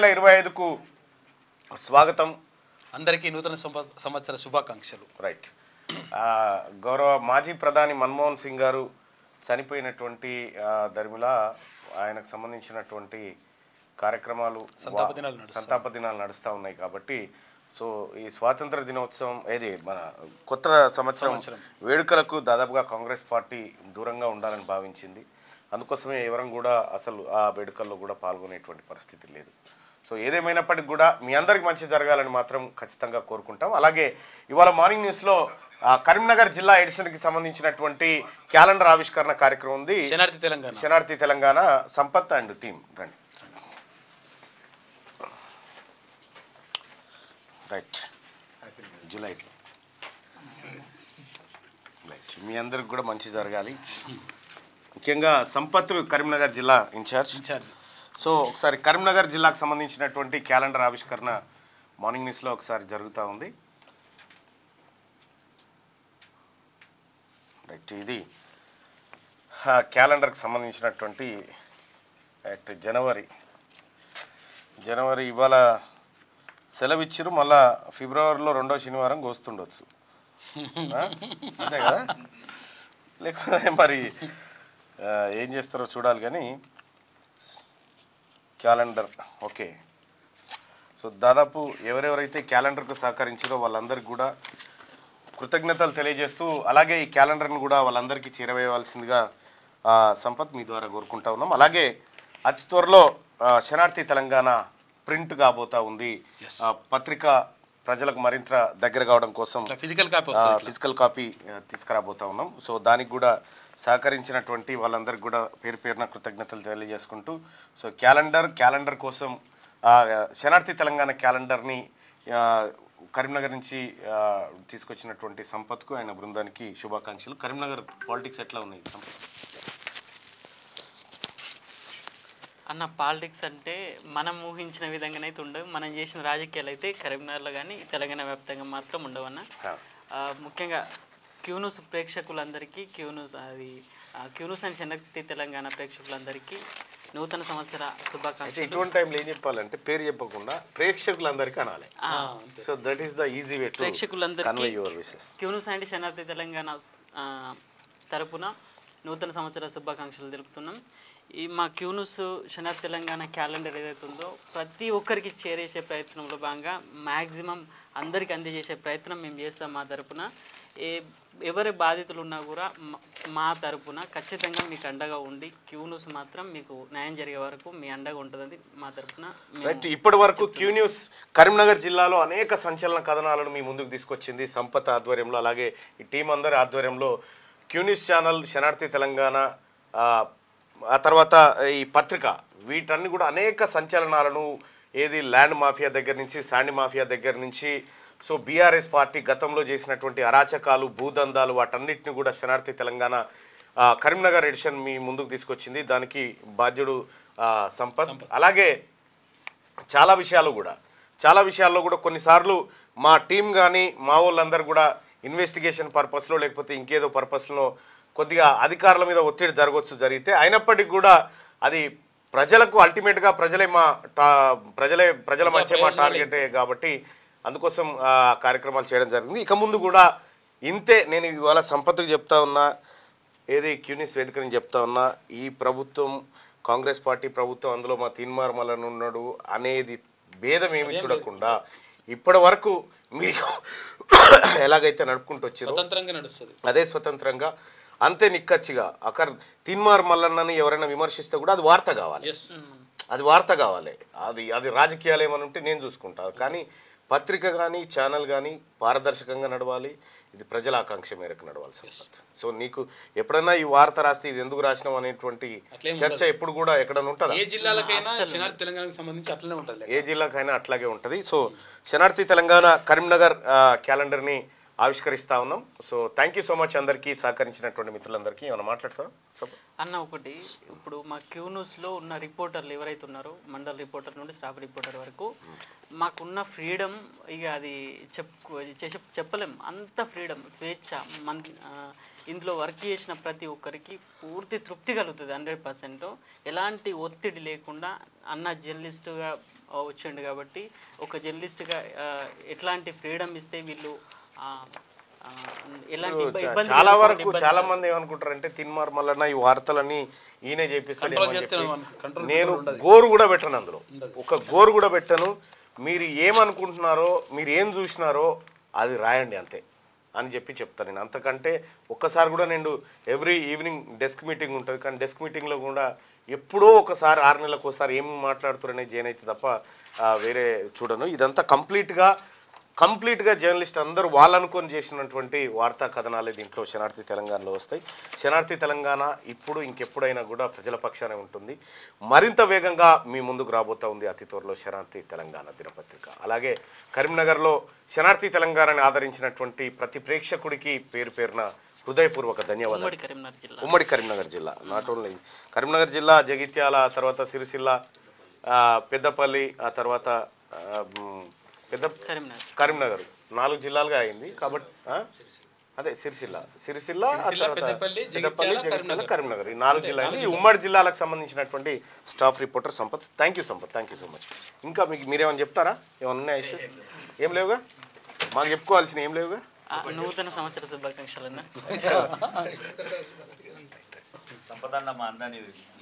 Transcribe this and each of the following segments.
2025కు స్వాగతం. అందరికీ నూతన సంవత్సర శుభాకాంక్షలు. రైట్. గౌరవ మాజీ ప్రధాని మన్మోహన్ సింగ్ గారు చనిపోయినటువంటి దరిమిలా ఆయనకు సంబంధించినటువంటి కార్యక్రమాలు సంతాప దినాలు నడుస్తూ ఉన్నాయి. కాబట్టి సో ఈ స్వాతంత్ర దినోత్సవం మన కొత్త సంవత్సరం వేడుకలకు దాదాపుగా కాంగ్రెస్ పార్టీ దూరంగా ఉండాలని భావించింది. అందుకోసమే ఎవరం కూడా అసలు ఆ వేడుకల్లో కూడా పాల్గొనేటువంటి పరిస్థితి లేదు. సో ఏదేమైనప్పటికీ కూడా మీ అందరికి మంచి జరగాలని మాత్రం ఖచ్చితంగా కోరుకుంటాం. అలాగే ఇవాళ మార్నింగ్ న్యూస్లో కరీంనగర్ జిల్లా ఎడిషన్కి సంబంధించినటువంటి క్యాలెండర్ ఆవిష్కరణ కార్యక్రమం ఉంది. శనార్థి తెలంగాణ సంపత్ అండ్ టీమ్ రండి. రైట్. July right. మీ అందరికి కూడా మంచి జరగాలి. ముఖ్యంగా సంపత్ కరీంనగర్ జిల్లా ఇన్ఛార్జ్. సో ఒకసారి కరీంనగర్ జిల్లాకు సంబంధించినటువంటి క్యాలెండర్ ఆవిష్కరణ మార్నింగ్ న్యూస్లో ఒకసారి జరుగుతూ ఉంది. రైట్. ఇది క్యాలెండర్కి సంబంధించినటువంటి జనవరి ఇవాళ సెలవు ఇచ్చిరు. మళ్ళా ఫిబ్రవరిలో 2వ శనివారం కోస్తుండొచ్చు, అంతే కదా? లేకపోతే మరి ఏం చేస్తారో చూడాలి. కానీ క్యాలెండర్ ఓకే. సో దాదాపు ఎవరెవరైతే క్యాలెండర్కు సహకరించారో వాళ్ళందరికీ కూడా కృతజ్ఞతలు తెలియజేస్తూ, అలాగే ఈ క్యాలెండర్ని కూడా వాళ్ళందరికీ చేరవేయవలసిందిగా సంపత్ మీ ద్వారా కోరుకుంటా ఉన్నాం. అలాగే అతి త్వరలో శనార్థి తెలంగాణ ప్రింట్ కాబోతా ఉంది. పత్రిక ప్రజలకు మరింత దగ్గర కావడం కోసం ఫిజికల్ కాపీ తీసుకురాబోతా ఉన్నాం. సో దానికి కూడా సహకరించినటువంటి వాళ్ళందరికీ కూడా పేరు పేరున కృతజ్ఞతలు తెలియజేసుకుంటూ, సో క్యాలెండర్ కోసం శనార్థి తెలంగాణ క్యాలెండర్ని కరీంనగర్ నుంచి తీసుకొచ్చినటువంటి సంపత్కు ఆయన బృందానికి శుభాకాంక్షలు. కరీంనగర్ పాలిటిక్స్ ఎట్లా ఉన్నాయి సంపత్? అన్న, పాలిటిక్స్ అంటే మనం ఊహించిన విధంగానైతే ఉండవు. మనం చేసిన రాజకీయాలు అయితే కరీంనగర్లో కానీ తెలంగాణ వ్యాప్తంగా మాత్రం ఉండవన్న. ముఖ్యంగా క్యూన్యూస్ ప్రేక్షకులందరికీ క్యూన్యూస్ అండ్ శనార్థి తెలంగాణ ప్రేక్షకులందరికీ నూతన సంవత్సర శుభాకాంక్షలు. ఇటువంటి టైంలో ఏం చెప్పాలంటే పేరు చెప్పకుండా ప్రేక్షకులందరికీ అనాలి. So that is the easy way to ప్రేక్షకులందరికీ క్యూన్యూస్ అండ్ శనార్థి తెలంగాణ తరపున నూతన సంవత్సర శుభాకాంక్షలు తెలుపుతున్నాం. ఈ మా క్యూన్యూస్ శనార్థి తెలంగాణ క్యాలెండర్ ఏదైతే ఉందో ప్రతి ఒక్కరికి చేరేసే ప్రయత్నంలో భాగంగా మ్యాక్సిమం అందరికీ అందజేసే ప్రయత్నం మేము చేస్తాం. మా తరపున ఎవరి బాధితులు ఉన్నా కూడా మా తరపున ఖచ్చితంగా మీకు అండగా ఉండి క్యూన్యూస్ మాత్రం మీకు న్యాయం జరిగే వరకు మీ అండగా ఉంటుందని మా తరపున. ఇప్పటి వరకు క్యూన్యూస్ కరీంనగర్ జిల్లాలో అనేక సంచలన కథనాలను మీ ముందుకు తీసుకొచ్చింది సంపత్ ఆధ్వర్యంలో. అలాగే ఈ టీం అందరి ఆధ్వర్యంలో క్యూన్యూస్ ఛానల్, శనార్థి తెలంగాణ, ఆ తర్వాత ఈ పత్రిక, వీటన్ని కూడా అనేక సంచలనాలను ల్యాండ్ మాఫియా దగ్గర నుంచి, శాండ్ మాఫియా దగ్గర నుంచి, సో బీఆర్ఎస్ పార్టీ గతంలో చేసినటువంటి అరాచకాలు, భూదందాలు, వాటన్నిటిని కూడా శనార్థి తెలంగాణ కరీంనగర్ ఎడిషన్ మీ ముందుకు తీసుకొచ్చింది. దానికి బాధ్యుడు సంపత్. అలాగే చాలా విషయాల్లో కూడా కొన్నిసార్లు మా టీం కానీ మా వాళ్ళందరూ కూడా ఇన్వెస్టిగేషన్ పర్పస్లో లేకపోతే ఇంకేదో పర్పస్లో కొద్దిగా అధికారుల మీద ఒత్తిడి జరిగితే అయినప్పటికీ కూడా అది ప్రజలకు అల్టిమేట్గా ప్రజల మధ్య మా టార్గెటే కాబట్టి అందుకోసం కార్యక్రమాలు చేయడం జరిగింది. ఇక ముందు కూడా ఇంతే. నేను ఇవాళ సంపత్తుకు చెప్తా ఉన్నా, క్యూన్యూస్ వేదిక నుంచి చెప్తా ఉన్నా, ఈ ప్రభుత్వం కాంగ్రెస్ పార్టీ ప్రభుత్వం, అందులో మా తీన్మార్ మల్లన్న ఉన్నాడు అనేది భేదం ఏమి చూడకుండా ఇప్పటి వరకు మీరు ఎలాగైతే నడుపుకుంటూ వచ్చారో అదే స్వతంత్రంగా అంతే నిక్కచ్చిగా తీన్మార్ మల్లన్నని ఎవరైనా విమర్శిస్తే కూడా అది వార్త కావాలి. అది రాజకీయాలు ఏమని ఉంటే నేను చూసుకుంటాను. కానీ పత్రిక కానీ ఛానల్ కానీ పారదర్శకంగా నడవాలి. ఇది ప్రజల ఆకాంక్ష మేరకు నడవాలి సంపత్. సో నీకు ఎప్పుడైనా ఈ వార్త రాస్తే ఇది ఎందుకు రాసినాం అనేటువంటి చర్చ ఎప్పుడు కూడా ఎక్కడైనా ఉంటుందా? ఏ జిల్లాకైనా అట్లాగే ఉంటుంది. సో శనార్థి తెలంగాణ కరీంనగర్ క్యాలెండర్ని ఆవిష్కరిస్తా ఉన్నాం. So thank you so much అందరికీ సహకరించినటువంటి మిత్రులందరికీ. ఏమైనా మాట్లాడతారా అన్న? ఒకటి, ఇప్పుడు మా క్యూన్యూస్లో ఉన్న రిపోర్టర్లు ఎవరైతే ఉన్నారో, మండల్ రిపోర్టర్ నుండి స్టాఫ్ రిపోర్టర్ వరకు మాకున్న ఫ్రీడమ్ ఇక అది చెప్పలేం. అంత ఫ్రీడమ్, స్వేచ్ఛ. ఇందులో వర్క్ చేసిన ప్రతి ఒక్కరికి పూర్తి తృప్తి కలుగుతుంది. 100%. ఎలాంటి ఒత్తిడి లేకుండా అన్న జర్నలిస్టుగా వచ్చిండు కాబట్టి ఒక జర్నలిస్ట్గా ఎట్లాంటి ఫ్రీడమ్ ఇస్తే వీళ్ళు ఎలాంటి ఇబ్బంది చాలా వరకు చాలా మంది ఏమనుకుంటారంటే తిన్మార్ మల్లన్న ఈ వార్తలన్నీ ఈయనే చేపిస్తాడు. నేను గోరు కూడా పెట్టను, అందులో ఒక గోరు కూడా పెట్టను. మీరు ఏమనుకుంటున్నారో, మీరు ఏం చూసినారో అది రాయండి అంతే అని చెప్తాను నేను. అంతకంటే ఒక్కసారి కూడా నేను ఎవ్రీ ఈవినింగ్ డెస్క్ మీటింగ్ ఉంటుంది, కానీ డెస్క్ మీటింగ్లో కూడా ఎప్పుడో ఒకసారి 6 నెలలకు ఒకసారి ఏం మాట్లాడుతారనే జైన్ అయితే తప్ప వేరే చూడను. ఇదంతా కంప్లీట్గా జర్నలిస్ట్ అందరూ వాళ్ళనుకొని చేసినటువంటి వార్తా కథనాలే దీంట్లో శనార్థి తెలంగాణలో వస్తాయి. శనార్థి తెలంగాణ ఇప్పుడు ఇంకెప్పుడైనా కూడా ప్రజల పక్షానే ఉంటుంది. మరింత వేగంగా మీ ముందుకు రాబోతా ఉంది అతి త్వరలో శనార్థి తెలంగాణ దినపత్రిక. అలాగే కరీంనగర్లో శనార్థి తెలంగాణని ఆదరించినటువంటి ప్రతి ప్రేక్షకుడికి పేరు పేరున హృదయపూర్వక ధన్యవాదాలు. ఉమ్మడి కరీంనగర్ జిల్లా, నాట్ ఓన్లీ కరీంనగర్ జిల్లా, జగిత్యాల, తర్వాత సిరిసిల్ల, పెద్దపల్లి, ఆ తర్వాత కరీంనగర్ 4 జిల్లాలుగా అయింది కాబట్టి అదే సిరిసిల్ల, పెద్దపల్లి, జగిత్యాల, కరీంనగర్, ఈ 4 జిల్లాలు. ఈ ఉమ్మడి జిల్లాలకు సంబంధించినటువంటి staff reporter Sampath. Thank you Sampath, thank you so much. ఇంకా మీరేమైనా చెప్తారా? ఏమైనా ఉన్నాయా ఇష్యూస్? ఏం లేవుగా, మాకు చెప్పుకోవాల్సిన ఏం లేవుగా. నూతన సంవత్సర శుభాకాంక్షలు. సంపదన్న మా అందరినీ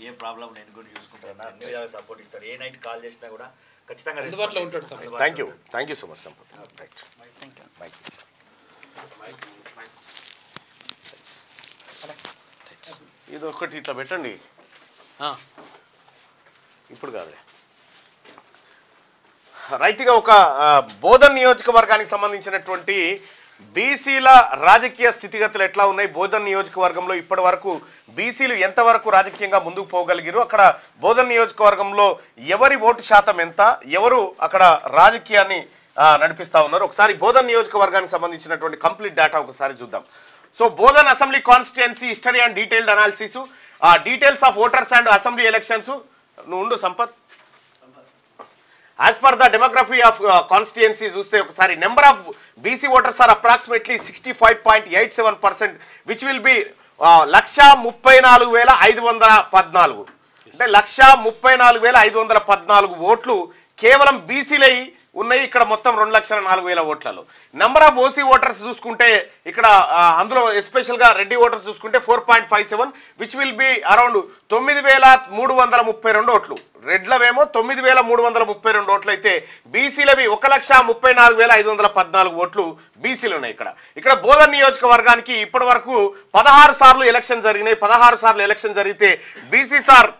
ఏ ప్రాబ్లం నేను కూడా చూసుకుంటాను, అన్ని విధాలుగా సపోర్ట్ ఇస్తాడు. ఏ నైట్ కాల్ చేసినా కూడా ఖచ్చితంగా అందుబాటులో ఉంటాడు. Thank you so much Sampath. Right, ఇది ఒకటి ఇట్లా పెట్టండి, ఇప్పుడు కాదులే. రైట్గా ఒక బోధన్ నియోజకవర్గానికి సంబంధించినటువంటి బీసీల రాజకీయ స్థితిగతులు ఎట్లా ఉన్నాయి, బోధన్ నియోజకవర్గంలో ఇప్పటి వరకు బీసీలు ఎంతవరకు రాజకీయంగా ముందుకు పోగలిగారు, అక్కడ బోధన్ నియోజకవర్గంలో ఎవరి ఓటు శాతం ఎంత, ఎవరు అక్కడ రాజకీయాన్ని నడిపిస్తూ ఉన్నారు. ఒకసారి బోధన్ నియోజకవర్గానికి సంబంధించినటువంటి కంప్లీట్ డేటా ఒకసారి చూద్దాం. So Bodhan assembly constituency history and detailed analysis, details of voters and assembly elections. నువ్వు ఉండు Sampath. As per the demography of constituency చూస్తే ఒకసారి number of BC voters are approximately 65.87%, which will be 1,34,514. అంటే 1,34,514 ఓట్లు కేవలం బీసీలై ఉన్నాయి. ఇక్కడ మొత్తం 2,04,000 ఓట్లలో. నెంబర్ ఆఫ్ ఓసీ ఓటర్స్ చూసుకుంటే ఇక్కడ అందులో ఎస్పెషల్గా రెడ్డి ఓటర్స్ చూసుకుంటే 4.57, విచ్ విల్ బి అరౌండ్ 9,332 ఓట్లు. రెడ్లవేమో 9,332 ఓట్లు అయితే బీసీలవి 1,34,514 ఓట్లు బీసీలు ఉన్నాయి. ఇక్కడ బోధన్ నియోజకవర్గానికి ఇప్పటి వరకు 16 సార్లు ఎలక్షన్ జరిగినాయి. 16 సార్లు ఎలక్షన్ జరిగితే BCs are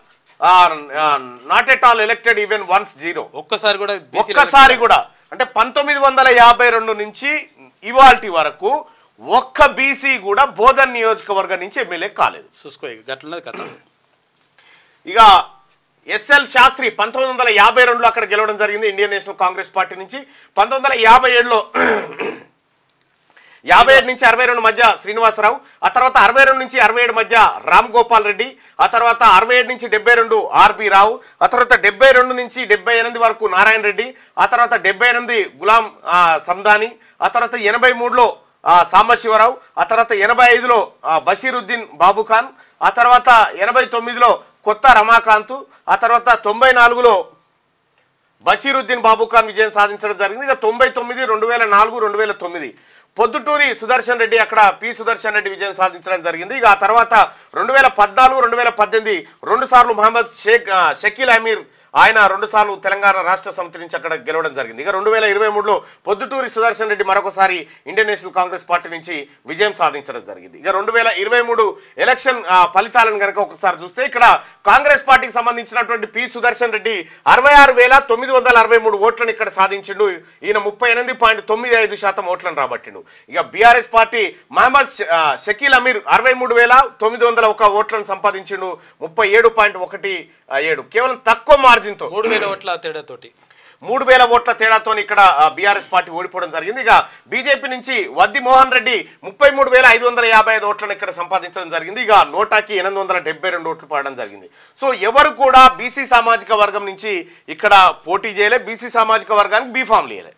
not at all elected even once 0. ఒక్కసారి కూడా అంటే 1952 నుంచి ఇవాల్టి వరకు ఒక్క బీసీ కూడా బోధన్ నియోజకవర్గం నుంచి ఎమ్మెల్యే కాలేదు. ఇక ఎస్ఎల్ శాస్త్రి 1952లో అక్కడ గెలవడం జరిగింది ఇండియన్ నేషనల్ కాంగ్రెస్ పార్టీ నుంచి. 1957లో 57 నుంచి 62 మధ్య శ్రీనివాసరావు, ఆ తర్వాత 62 నుంచి 67 మధ్య రామ్ గోపాల్ రెడ్డి, ఆ తర్వాత 67 నుంచి 72 ఆర్బి రావు, ఆ తర్వాత 72 నుంచి 78 వరకు నారాయణ రెడ్డి, ఆ తర్వాత 78 గులాం సందాని, ఆ తర్వాత 83లో సాంబశివరావు, ఆ తర్వాత 85లో బషీరుద్దీన్ బాబుఖాన్, ఆ తర్వాత 89లో కొత్త రమాకాంత్, ఆ తర్వాత 94లో బషీరుద్దీన్ బాబుఖాన్ విజయం సాధించడం జరిగింది. ఇక 99, 2004, 2009 పొద్దుటూరి సుదర్శన్ రెడ్డి, అక్కడ పి సుదర్శన్ రెడ్డి విజయం సాధించడం జరిగింది. ఇక ఆ తర్వాత 2014, 2018 2 సార్లు మహమ్మద్ షకీల్ అమీర్, ఆయన 2 సార్లు తెలంగాణ రాష్ట్ర సమితి నుంచి అక్కడ గెలవడం జరిగింది. ఇక 2023లో పొద్దుటూరి సుదర్శన్ రెడ్డి మరొకసారి ఇండియన్ నేషనల్ కాంగ్రెస్ పార్టీ నుంచి విజయం సాధించడం జరిగింది. ఇక 2023 ఎలక్షన్ ఫలితాలను కనుక ఒకసారి చూస్తే ఇక్కడ కాంగ్రెస్ పార్టీకి సంబంధించినటువంటి పి సుదర్శన్ రెడ్డి 66,963 ఓట్లను ఇక్కడ సాధించిండు. ఈయన 38.95% ఓట్లను రాబట్టిండు. ఇక బీఆర్ఎస్ పార్టీ మహమ్మద్ షకీల్ అమీర్ 63,901 ఓట్లను సంపాదించిండు, 37.17, కేవలం తక్కువ మార్జిన్తో 3,000 ఓట్ల తేడాతోటి 3,000 ఓట్ల తేడాతో ఇక్కడ బీఆర్ఎస్ పార్టీ ఓడిపోవడం జరిగింది. ఇక బీజేపీ నుంచి వద్ది మోహన్ రెడ్డి 33,555 ఓట్లను ఇక్కడ సంపాదించడం జరిగింది. ఇక నోటాకి 872 ఓట్లు పడడం జరిగింది. సో ఎవరు కూడా బీసీ సామాజిక వర్గం నుంచి ఇక్కడ పోటీ చేయలే. బీసీ సామాజిక వర్గానికి బీఫామ్లు ఇవ్వలే.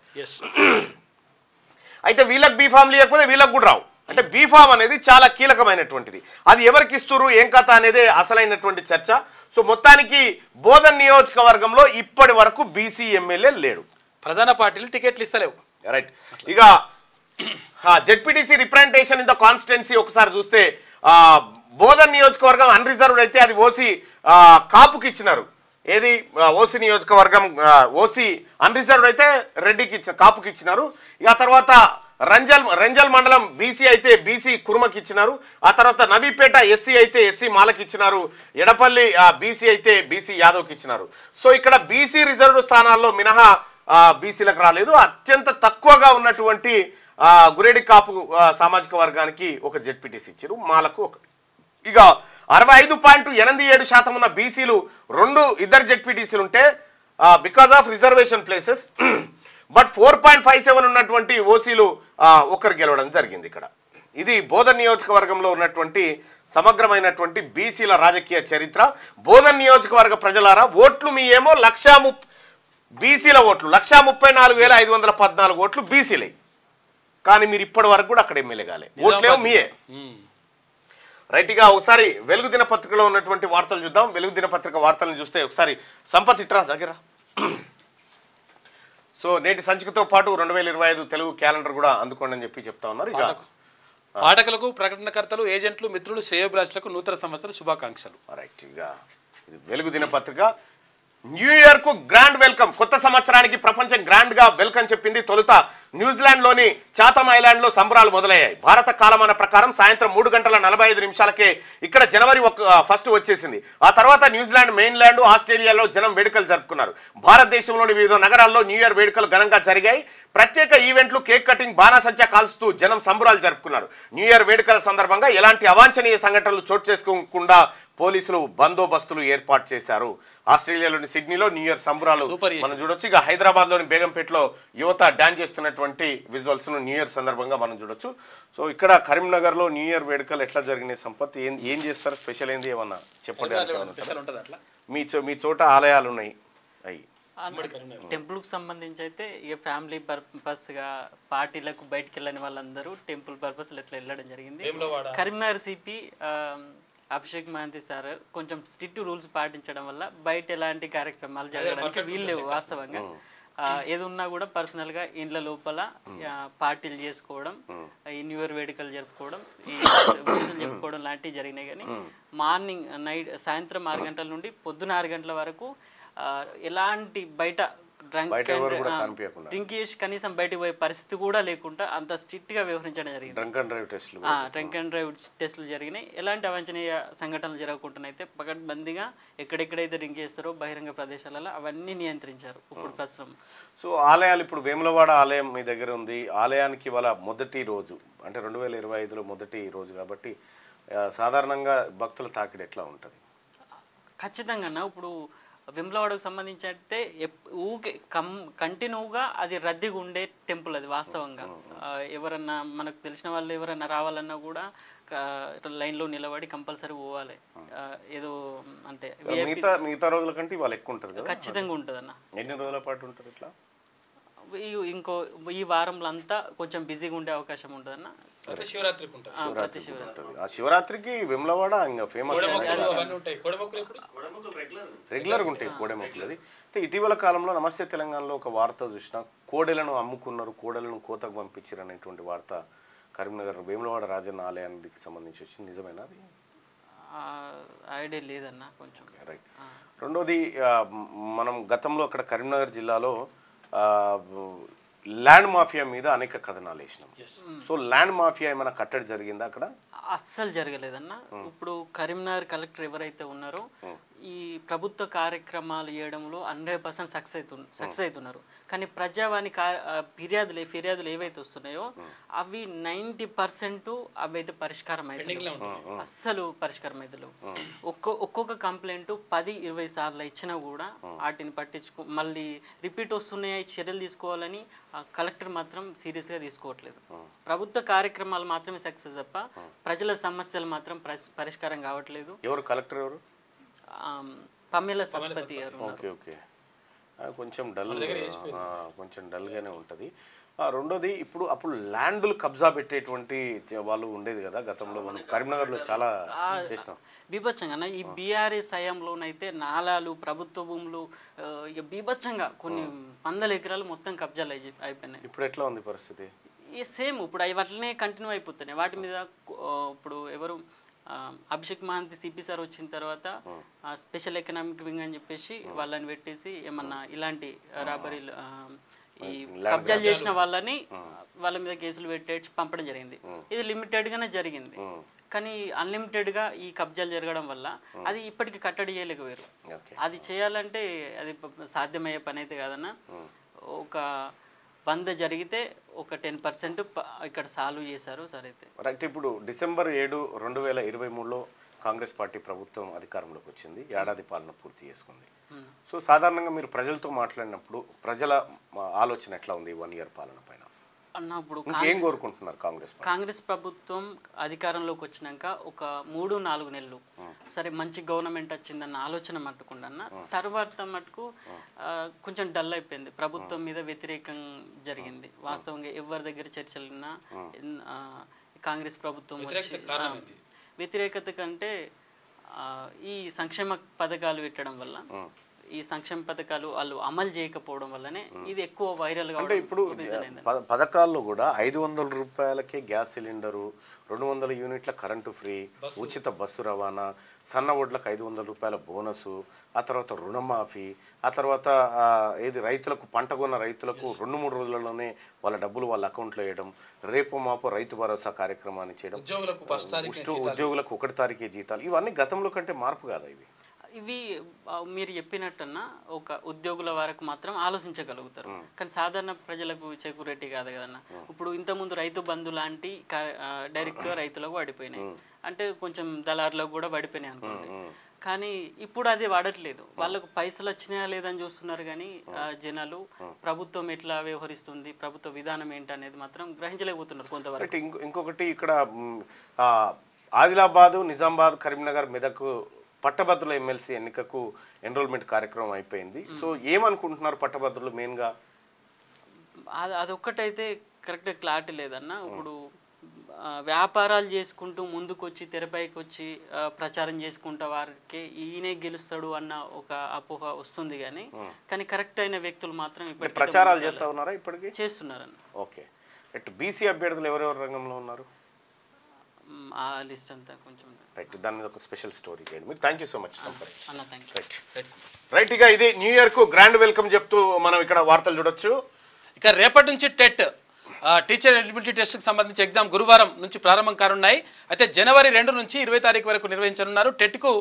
అయితే వీళ్ళకి బీఫామ్లు ఇవ్వకపోతే వీళ్ళకి కూడా రావు. అంటే బీఫామ్ అనేది చాలా కీలకమైనటువంటిది. అది ఎవరికి ఇస్తున్నారు ఏం కథ అనేది అసలైనటువంటి చర్చ. సో మొత్తానికి బోధన్ నియోజకవర్గంలో ఇప్పటి వరకు బీసీ ఎమ్మెల్యే లేడు. ప్రధాన పార్టీలు టికెట్లు ఇస్తలేవు. రైట్. ఇక ZPTC representation in the constituency ఒకసారి చూస్తే బోధన్ నియోజకవర్గం అన్రిజర్వ్డ్ అయితే అది ఓసీ కాపుకి ఇచ్చినారు. ఏది ఓసీ నియోజకవర్గం ఓసీ అన్రిజర్వ్డ్ అయితే రెడ్డికి కాపుకి ఇచ్చినారు. ఇక తర్వాత రంజల్ మండలం బీసీ అయితే బీసీ కుర్మకి ఇచ్చినారు. ఆ తర్వాత నవీపేట ఎస్సీ అయితే ఎస్సీ మాలకి ఇచ్చినారు. ఎడపల్లి బీసీ అయితే బీసీ యాదవ్కి ఇచ్చినారు. సో ఇక్కడ బీసీ రిజర్వ్డ్ స్థానాల్లో మినహా బీసీలకు రాలేదు. అత్యంత తక్కువగా ఉన్నటువంటి గురేడి కాపు సామాజిక వర్గానికి ఒక జెడ్పీటీసీ ఇచ్చారు, మాలకు ఒకటి. ఇక 65.87% ఉన్న బీసీలు ఇద్దరు జెడ్పీటీసీలు ఉంటే because of reservation places but 4.57 ఉన్నటువంటి ఓసీలు ఒకరు గెలవడం జరిగింది. ఇక్కడ ఇది బోధన్ నియోజకవర్గంలో ఉన్నటువంటి సమగ్రమైనటువంటి బీసీల రాజకీయ చరిత్ర. బోధన్ నియోజకవర్గ ప్రజలారా, ఓట్లు మీ ఏమో బీసీల ఓట్లు 134,514 ఓట్లు బీసీలే. కానీ మీరు ఇప్పటి వరకు కూడా అక్కడ ఎమ్మెల్యే కాలే, ఓట్లేమో మీయే. రైట్గా ఒకసారి వెలుగు దినపత్రికలో ఉన్నటువంటి వార్తలు చూద్దాం. వెలుగు దినపత్రిక వార్తలను చూస్తే ఒకసారి సంపత్ ఇట్రా దగ్గర. సో నేటి సంచికతో పాటు 2025 తెలుగు క్యాలెండర్ కూడా అందుకోండి అని చెప్పి చెప్తా ఉన్నారు. ఇక పాఠకులకు, ప్రకటనకర్తలు, ఏజెంట్లు, మిత్రులు, శ్రేయోభిలాషులకు నూతన సంవత్సర శుభాకాంక్షలు. రైట్. ఇక ఇది వెలుగు దినపత్రిక. న్యూ ఇయర్ కు గ్రాండ్ వెల్కమ్. కొత్త సంవత్సరానికి ప్రపంచం గ్రాండ్ గా వెల్కమ్ చెప్పింది. తొలుత న్యూజిలాండ్ లోని చాథమ్ ఐలాండ్ లో సంబరాలు మొదలయ్యాయి. భారత కాలమాన ప్రకారం సాయంత్రం 3:45 ఇక్కడ జనవరి 1 వచ్చేసింది. ఆ తర్వాత న్యూజిలాండ్, మెయిన్లాండ్, ఆస్ట్రేలియాలో జనం వేడుకలు జరుపుకున్నారు. భారతదేశంలోని వివిధ నగరాల్లో న్యూ ఇయర్ వేడుకలు ఘనంగా జరిగాయి. ప్రత్యేక ఈవెంట్లు, కేక్ కటింగ్, బాణాసంచా కాల్స్తూ జనం సంబరాలు జరుపుకున్నారు. న్యూ ఇయర్ వేడుకల సందర్భంగా ఎలాంటి అవాంఛనీయ సంఘటనలు చోటు చేసుకోకుండా పోలీసులు బందోబస్తులు ఏర్పాటు చేశారు. ఆస్ట్రేలియాలోని సిడ్నీలో న్యూ ఇయర్ సంబరాలు మనం చూడొచ్చు. ఇక హైదరాబాద్ లోని బేగంపేటలో యువత డాన్స్ చేస్తున్నటువంటి విజువల్స్ ను న్యూ ఇయర్ సందర్భంగా మనం చూడొచ్చు. సో ఇక్కడ కరీంనగర్ లో న్యూ ఇయర్ వేడుకలు ఎట్లా జరిగినాయి సంపత్, ఏం చేస్తారు, స్పెషల్ ఏంది ఏమన్నా చెప్పండి. మీ చోట ఆలయాలు ఉన్నాయి అవి టెంపుల్కి సంబంధించి అయితే ఇక ఫ్యామిలీ పర్పస్గా పార్టీలకు బయటికి వెళ్ళని వాళ్ళందరూ టెంపుల్ పర్పస్ ఇట్లా వెళ్ళడం జరిగింది. కరీంనగర్ సిపి అభిషేక్ మహంతి సార్ కొంచెం స్ట్రిక్ట్ రూల్స్ పాటించడం వల్ల బయట ఎలాంటి కార్యక్రమాలు జరగడానికి వీళ్ళు వాస్తవంగా ఏది ఉన్నా కూడా పర్సనల్గా ఇండ్ల లోపల పార్టీలు చేసుకోవడం, ఈ న్యూ ఇయర్ వేడుకలు జరుపుకోవడం, ఈ విశేషాలు చెప్పుకోవడం లాంటివి జరిగినాయి. కానీ మార్నింగ్ సాయంత్రం 6 గంటల నుండి పొద్దున 6 గంటల వరకు ఎలాంటి బయట డ్రింక్ చేసి కనీసం బయటకు పోయే పరిస్థితి కూడా లేకుండా అంత స్ట్రిక్ట్ గా వ్యవహరించడం జరిగింది. డ్రంక్ అండ్ డ్రైవ్ టెస్టులు జరిగినాయి. ఎలాంటి అవాంఛనీయ సంఘటనలు జరగకుండానైతే పకడ్బందీగా ఎక్కడెక్కడైతే డ్రింక్ చేస్తారో బహిరంగ ప్రదేశాలలో అవన్నీ నియంత్రించారు ఇప్పుడు ప్రస్తుతం. సో ఆలయాలు ఇప్పుడు వేములవాడ ఆలయం మీ దగ్గర ఉంది. ఆలయానికి ఇవాళ మొదటి రోజు అంటే 2025లో మొదటి రోజు కాబట్టి సాధారణంగా భక్తుల తాకిడి ఎట్లా ఉంటుంది? ఖచ్చితంగా ఇప్పుడు వేములవాడకు సంబంధించి అంటే ఊకే కంటిన్యూగా అది రద్దీగా ఉండే టెంపుల్ అది వాస్తవంగా. ఎవరన్నా మనకు తెలిసిన వాళ్ళు ఎవరన్నా రావాలన్నా కూడా లైన్లో నిలబడి కంపల్సరీ పోవాలి. ఏదో అంటే మిగతా రోజుల కంటే వాళ్ళు ఎక్కువ ఉంటుంది, ఖచ్చితంగా ఉంటుంది అన్న. ఎన్ని రోజుల పాటు ఉంటుంది ఇట్లా? ఈ వారంలో అంతా కొంచెం బిజీగా ఉండే అవకాశం ఉంటుంది అన్న. శివరాత్రికి వేములవాడ ఇంకా ఫేమస్ రెగ్యులర్గా ఉంటాయి కోడెమొక్కులు. అది ఇటీవల కాలంలో నమస్తే తెలంగాణలో ఒక వార్త చూసిన, కోడెలను అమ్ముకున్నారు, కోడెలను కోతకు పంపించారు అనేటువంటి వార్త కరీంనగర్ వేములవాడ రాజన్న ఆలయానికి సంబంధించి వచ్చింది. నిజమేనా అది? ఐడియా లేదన్న కొంచెం. రైట్. రెండోది మనం గతంలో అక్కడ కరీంనగర్ జిల్లాలో ల్యాండ్ మాఫియా మీద అనేక కథనాలు వేసినాం. సో ల్యాండ్ మాఫియా ఏమైనా కట్టడి జరిగిందా అక్కడ? అస్సలు జరగలేదన్న. ఇప్పుడు కరీంనగర్ కలెక్టర్ ఎవరైతే ఉన్నారో ఈ ప్రభుత్వ కార్యక్రమాలు చేయడంలో 100% సక్సెస్ అవుతున్నారు. కానీ ప్రజావాణి ఫిర్యాదులు ఏవైతే వస్తున్నాయో అవి 90% అవి అయితే పరిష్కారం అవుతుంది, అస్సలు పరిష్కారం అవుతలేవు. ఒక్కొక్క కంప్లైంట్ 10-20 సార్లు ఇచ్చినా కూడా వాటిని మళ్ళీ రిపీట్ వస్తున్నాయి, చర్యలు తీసుకోవాలని కలెక్టర్ మాత్రం సీరియస్గా తీసుకోవట్లేదు. ప్రభుత్వ కార్యక్రమాలు మాత్రమే సక్సెస్ తప్ప ప్రజల సమస్యలు మాత్రం పరిష్కారం కావట్లేదు. ఎవరు కలెక్టర్? ఎవరు? పమేలా సత్పతి గారు. Okay okay. కొంచెం డల్ కొంచెం డల్గానే ఉంటుంది. రెండోది ఇప్పుడు అప్పుడు ల్యాండ్లు కబ్జా పెట్టేటువంటి వాళ్ళు ఉండేది కదా గతంలో, మనం కరీంనగర్లో చాలా చేసినాం బీభత్సంగా. ఈ బీఆర్ఎస్ హయాంలోనైతే నాలాలు ప్రభుత్వ భూములు ఇక బీభత్సంగా కొన్ని వందల ఎకరాలు మొత్తం కబ్జాలు అయిపోయినాయి. ఇప్పుడు ఎట్లా ఉంది పరిస్థితి? సేమ్ ఇప్పుడు అవి వాటినే కంటిన్యూ అయిపోతున్నాయి. వాటి మీద ఇప్పుడు ఎవరు అభిషేక్ మహంతి సిపి సార్ వచ్చిన తర్వాత స్పెషల్ ఎకనామిక్ వింగ్ అని చెప్పేసి వాళ్ళని పెట్టేసి ఏమన్నా ఇలాంటి రాబరీలు ఈ కబ్జాలు చేసిన వాళ్ళని వాళ్ళ మీద కేసులు పెట్టేసి పంపడం జరిగింది. ఇది లిమిటెడ్గానే జరిగింది, కానీ అన్లిమిటెడ్గా ఈ కబ్జాలు జరగడం వల్ల అది ఇప్పటికీ కట్టడి చేయలేకపోయారు. అది చేయాలంటే అది సాధ్యమయ్యే పని అయితే కాదన్న. ఒక 100 జరిగితే ఒక 10% ఇక్కడ సాల్వ్ చేశారు సార్. అయితే రైట్. ఇప్పుడు డిసెంబర్ 7, 2023లో కాంగ్రెస్ పార్టీ ప్రభుత్వం అధికారంలోకి వచ్చింది, ఏడాది పాలన పూర్తి చేసుకుంది. సో సాధారణంగా మీరు ప్రజలతో మాట్లాడినప్పుడు ప్రజల ఆలోచన ఎట్లా ఉంది 1 ఇయర్ పాలన పైన అన్న? ఇప్పుడు ఏం కోరుకుంటున్నారు కాంగ్రెస్ ప్రభుత్వం అధికారంలోకి వచ్చినాక ఒక 3-4 నెలలు సరే మంచి గవర్నమెంట్ వచ్చిందన్న ఆలోచన మట్టుకుండా అన్న, తర్వాత మటుకు కొంచెం డల్ అయిపోయింది. ప్రభుత్వం మీద వ్యతిరేకం జరిగింది. వాస్తవంగా ఎవరి దగ్గర చర్చలున్నా కాంగ్రెస్ ప్రభుత్వం వ్యతిరేకత కంటే ఈ సంక్షేమ పథకాలు పెట్టడం వల్ల, ఈ సంక్షేమ పథకాలు వాళ్ళు అమలు చేయకపోవడం వల్లనే ఇది ఎక్కువ వైరల్ గా. అంటే ఇప్పుడు పథకాల్లో కూడా 500 రూపాయలకే గ్యాస్ సిలిండరు, 200 యూనిట్ల కరెంటు ఫ్రీ, ఉచిత బస్సు రవాణా, సన్న ఓడ్లకు 500 రూపాయల బోనసు, ఆ తర్వాత రుణమాఫీ, ఆ తర్వాత రైతులకు పంట కొన్న రైతులకు 2-3 రోజులలోనే వాళ్ళ డబ్బులు వాళ్ళ అకౌంట్లో వేయడం, రేపు మాపు రైతు భరోసా కార్యక్రమాన్ని చేయడం, ఉద్యోగులకు 1 తారీఖే జీతాలు, ఇవన్నీ గతంలో కంటే మార్పు కాదా? ఇవి మీరు చెప్పినట్టన్నా ఒక ఉద్యోగుల వరకు మాత్రం ఆలోచించగలుగుతారు, కానీ సాధారణ ప్రజలకు చేకూరేటి కాదు కదన్న. ఇప్పుడు ఇంతకుముందు రైతు బంధు లాంటి డైరెక్ట్గా రైతులకు పడిపోయినాయి, అంటే కొంచెం దళారులకు కూడా పడిపోయినాయి అనుకోండి. కానీ ఇప్పుడు అది వాడట్లేదు. వాళ్ళకు పైసలు వచ్చినాయా లేదని చూస్తున్నారు, కానీ జనాలు ప్రభుత్వం ఎట్లా వ్యవహరిస్తుంది, ప్రభుత్వ విధానం ఏంటనేది మాత్రం గ్రహించలేకపోతున్నారు కొంతవరకు. ఇంకొకటి ఇక్కడ ఆదిలాబాదు, నిజామాబాద్, కరీంనగర్, మెదక్ పట్టభద్రుల ఎమ్మెల్సీ ఎన్నికకు ఎన్రోల్మెంట్ కార్యక్రమం అయిపోయింది. సో ఏమనుకుంటున్నారు పట్టభద్రులు మెయిన్గా? అదొక్కటైతే కరెక్ట్గా క్లారిటీ లేదన్న. ఇప్పుడు వ్యాపారాలు చేసుకుంటూ ముందుకొచ్చి తెరపైకి వచ్చి ప్రచారం చేసుకుంటా వారికి ఈయనే గెలుస్తాడు అన్న ఒక అపోహ వస్తుంది, కానీ కరెక్ట్ అయిన వ్యక్తులు మాత్రం ఇప్పుడు ప్రచారాలు చేస్తూ ఉన్నారా? ఇప్పటికీ చేస్తున్నారన్న. ఓకే. బీసీ అభ్యర్థులు ఎవరెవరు రంగంలో ఉన్నారు? ఆ లిస్ట్ అంతా కొంచెం రైట్, దాని మీద ఒక స్పెషల్ స్టోరీ చేయండి మీరు. Thank you so much. Right, ఇక ఇది న్యూ ఇయర్ కు గ్రాండ్ వెల్కమ్ చెప్తూ మనం ఇక్కడ వార్తలు చూడొచ్చు. ఇక రేపటి నుంచి టెట్ టీచర్ ఎలిజిబిలిటీ టెస్ట్కి సంబంధించి ఎగ్జామ్ గురువారం నుంచి ప్రారంభం కానున్నాయి. అయితే జనవరి 2 నుంచి 20 తారీఖు వరకు నిర్వహించనున్నారు. టెట్కు